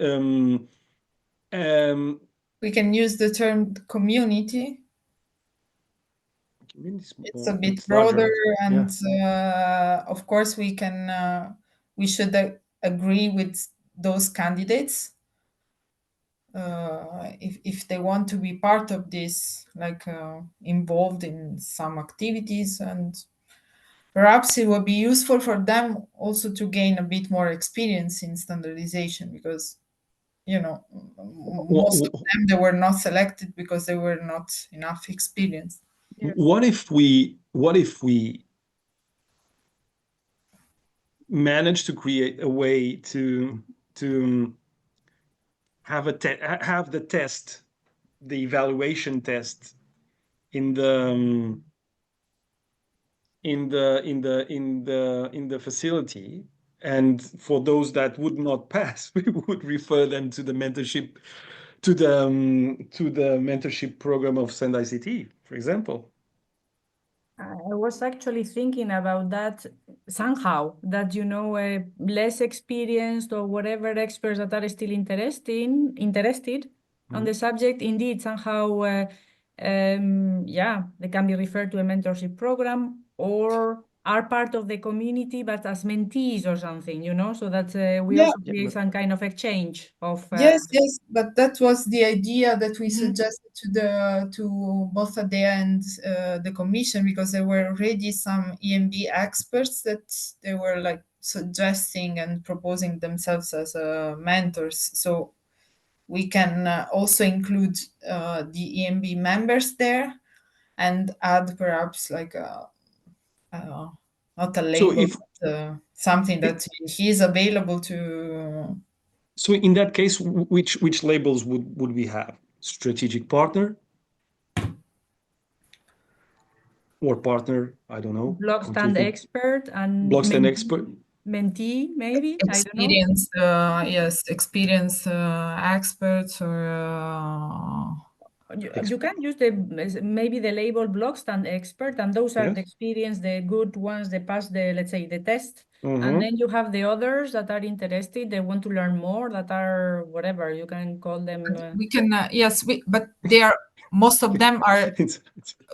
Speaker 1: We can use the term community. It's a bit broader, and of course we should agree with those candidates if they want to be part of this, like involved in some activities, and perhaps it would be useful for them also to gain a bit more experience in standardization, because most of them, they were not selected because they were not enough experienced.
Speaker 2: Yes.
Speaker 4: What if we manage to create a way to have the test, the evaluation test in the facility, and for those that would not pass, we would refer them to the mentorship program of Send ICT, for example.
Speaker 2: I was actually thinking about that somehow, that, less experienced or whatever experts that are still interested on the subject, indeed, somehow, they can be referred to a mentorship program or are part of the community, but as mentees or something, so that we also create some kind of exchange of.
Speaker 1: Yes, but that was the idea that we suggested to both ADEA and the Commission, because there were already some EMB experts that they were like suggesting and proposing themselves as mentors. So we can also include the EMB members there and add perhaps like not a label, but something that he is available to.
Speaker 4: So in that case, which labels would we have? Strategic partner or partner? I don't know.
Speaker 2: BlockStand expert and
Speaker 4: BlockStand expert.
Speaker 2: mentee, maybe. I don't know.
Speaker 1: Experienced, yes, experienced experts or.
Speaker 2: You can use maybe the label BlockStand expert, and those are the experienced, the good ones, they pass the, let's say, the test. And then you have the others that are interested, they want to learn more, that are whatever, you can call them.
Speaker 1: We can, yes, but they are, most of them are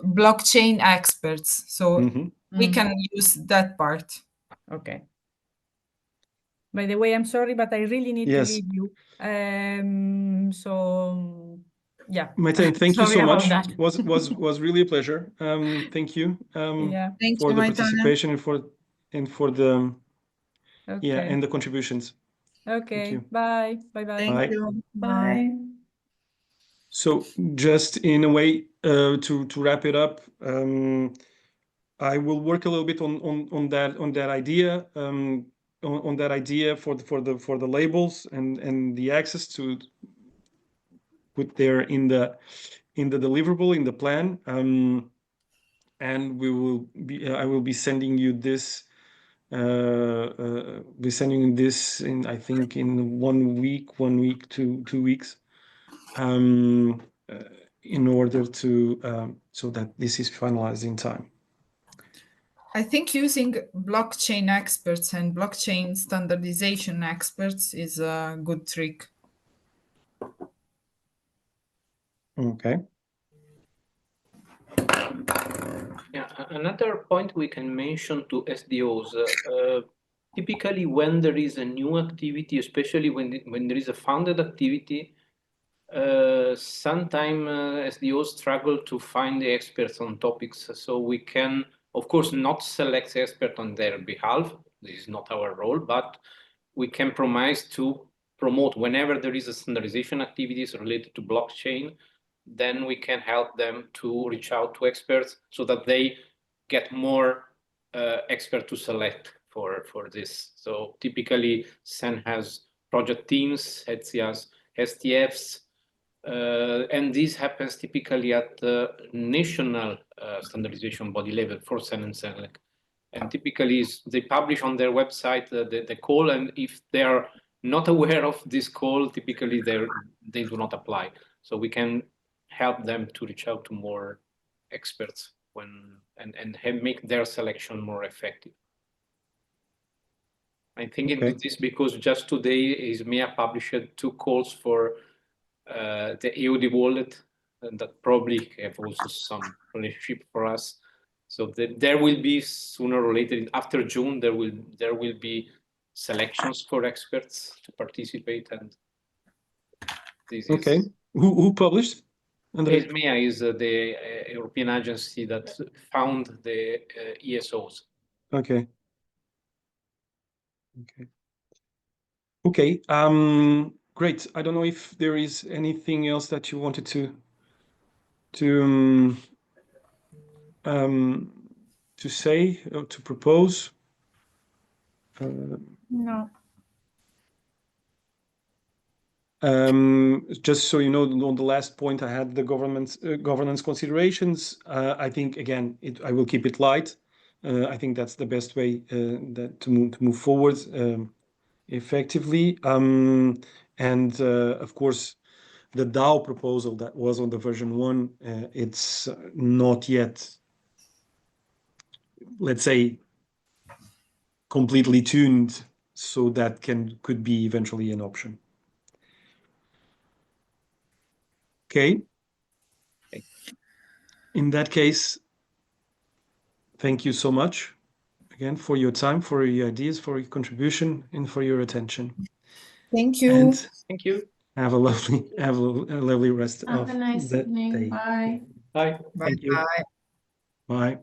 Speaker 1: blockchain experts. So we can use that part.
Speaker 2: Okay. By the way, I'm sorry, but I really need to leave you Yeah.
Speaker 4: Maitane, thank you
Speaker 2: Sorry
Speaker 4: so
Speaker 2: about
Speaker 4: much.
Speaker 2: that.
Speaker 4: Was really a pleasure. Thank you
Speaker 2: Yeah.
Speaker 1: Thank
Speaker 4: for
Speaker 1: you,
Speaker 4: the
Speaker 1: Maitane.
Speaker 4: participation and for the
Speaker 2: Okay.
Speaker 4: and the contributions.
Speaker 2: Okay.
Speaker 4: you.
Speaker 2: Bye. Bye.
Speaker 1: Thank
Speaker 4: Bye.
Speaker 1: you.
Speaker 2: Bye.
Speaker 4: So just in a way to wrap it up, I will work a little bit on that idea on that idea for the labels and the access to put there in the deliverable in the plan. And we will be I will be sending you this be sending this in, I think, in 1 week, 2 weeks, in order to so that this is finalized in time.
Speaker 1: I think using blockchain experts and blockchain standardization experts is a good trick.
Speaker 4: Okay.
Speaker 5: Yeah, another point we can mention to SDOs, typically when there is a new activity, especially when there is a founded activity, sometimes SDOs struggle to find the experts on topics. So we can, of course, not select experts on their behalf. This is not our role, but we can promise to promote whenever there is a standardization activities related to blockchain, then we can help them to reach out to experts so that they get more experts to select for this. So typically, SEN has project teams, ETSI has STFs, and this happens typically at the national standardization body level for SEN and SENLEC. And typically they publish on their website the call, and if they are not aware of this call, typically they do not apply. So we can help them to reach out to more experts and make their selection more effective. I think
Speaker 4: Okay.
Speaker 5: into this because just today ISMEA published 2 calls for the EOD wallet, and that probably have also some relationship for us. So there will be sooner or later, after June, there will be selections for experts to participate, and this
Speaker 4: Okay.
Speaker 5: is
Speaker 4: Who published? Andrea?
Speaker 5: ISMEA is the European agency that found the ESOs.
Speaker 4: Okay. Okay. Okay. Great. I don't know if there is anything else that you wanted to say or to propose.
Speaker 2: No.
Speaker 4: Just so you know, on the last point, I had the governance considerations. I think again, I will keep it light. I think that's the best way to move forward effectively. And of course, the DAO proposal that was on the version 1, it's not yet, let's say, completely tuned, so that could be eventually an option. Okay. In that case, thank you so much again for your time, for your ideas, for your contribution, and for your attention.
Speaker 1: Thank you.
Speaker 4: And
Speaker 5: Thank you.
Speaker 4: have a lovely rest
Speaker 6: Have
Speaker 4: of
Speaker 6: a nice
Speaker 4: the
Speaker 6: evening.
Speaker 4: day.
Speaker 6: Bye.
Speaker 5: Bye.
Speaker 4: Thank you.
Speaker 1: Bye.
Speaker 4: Bye.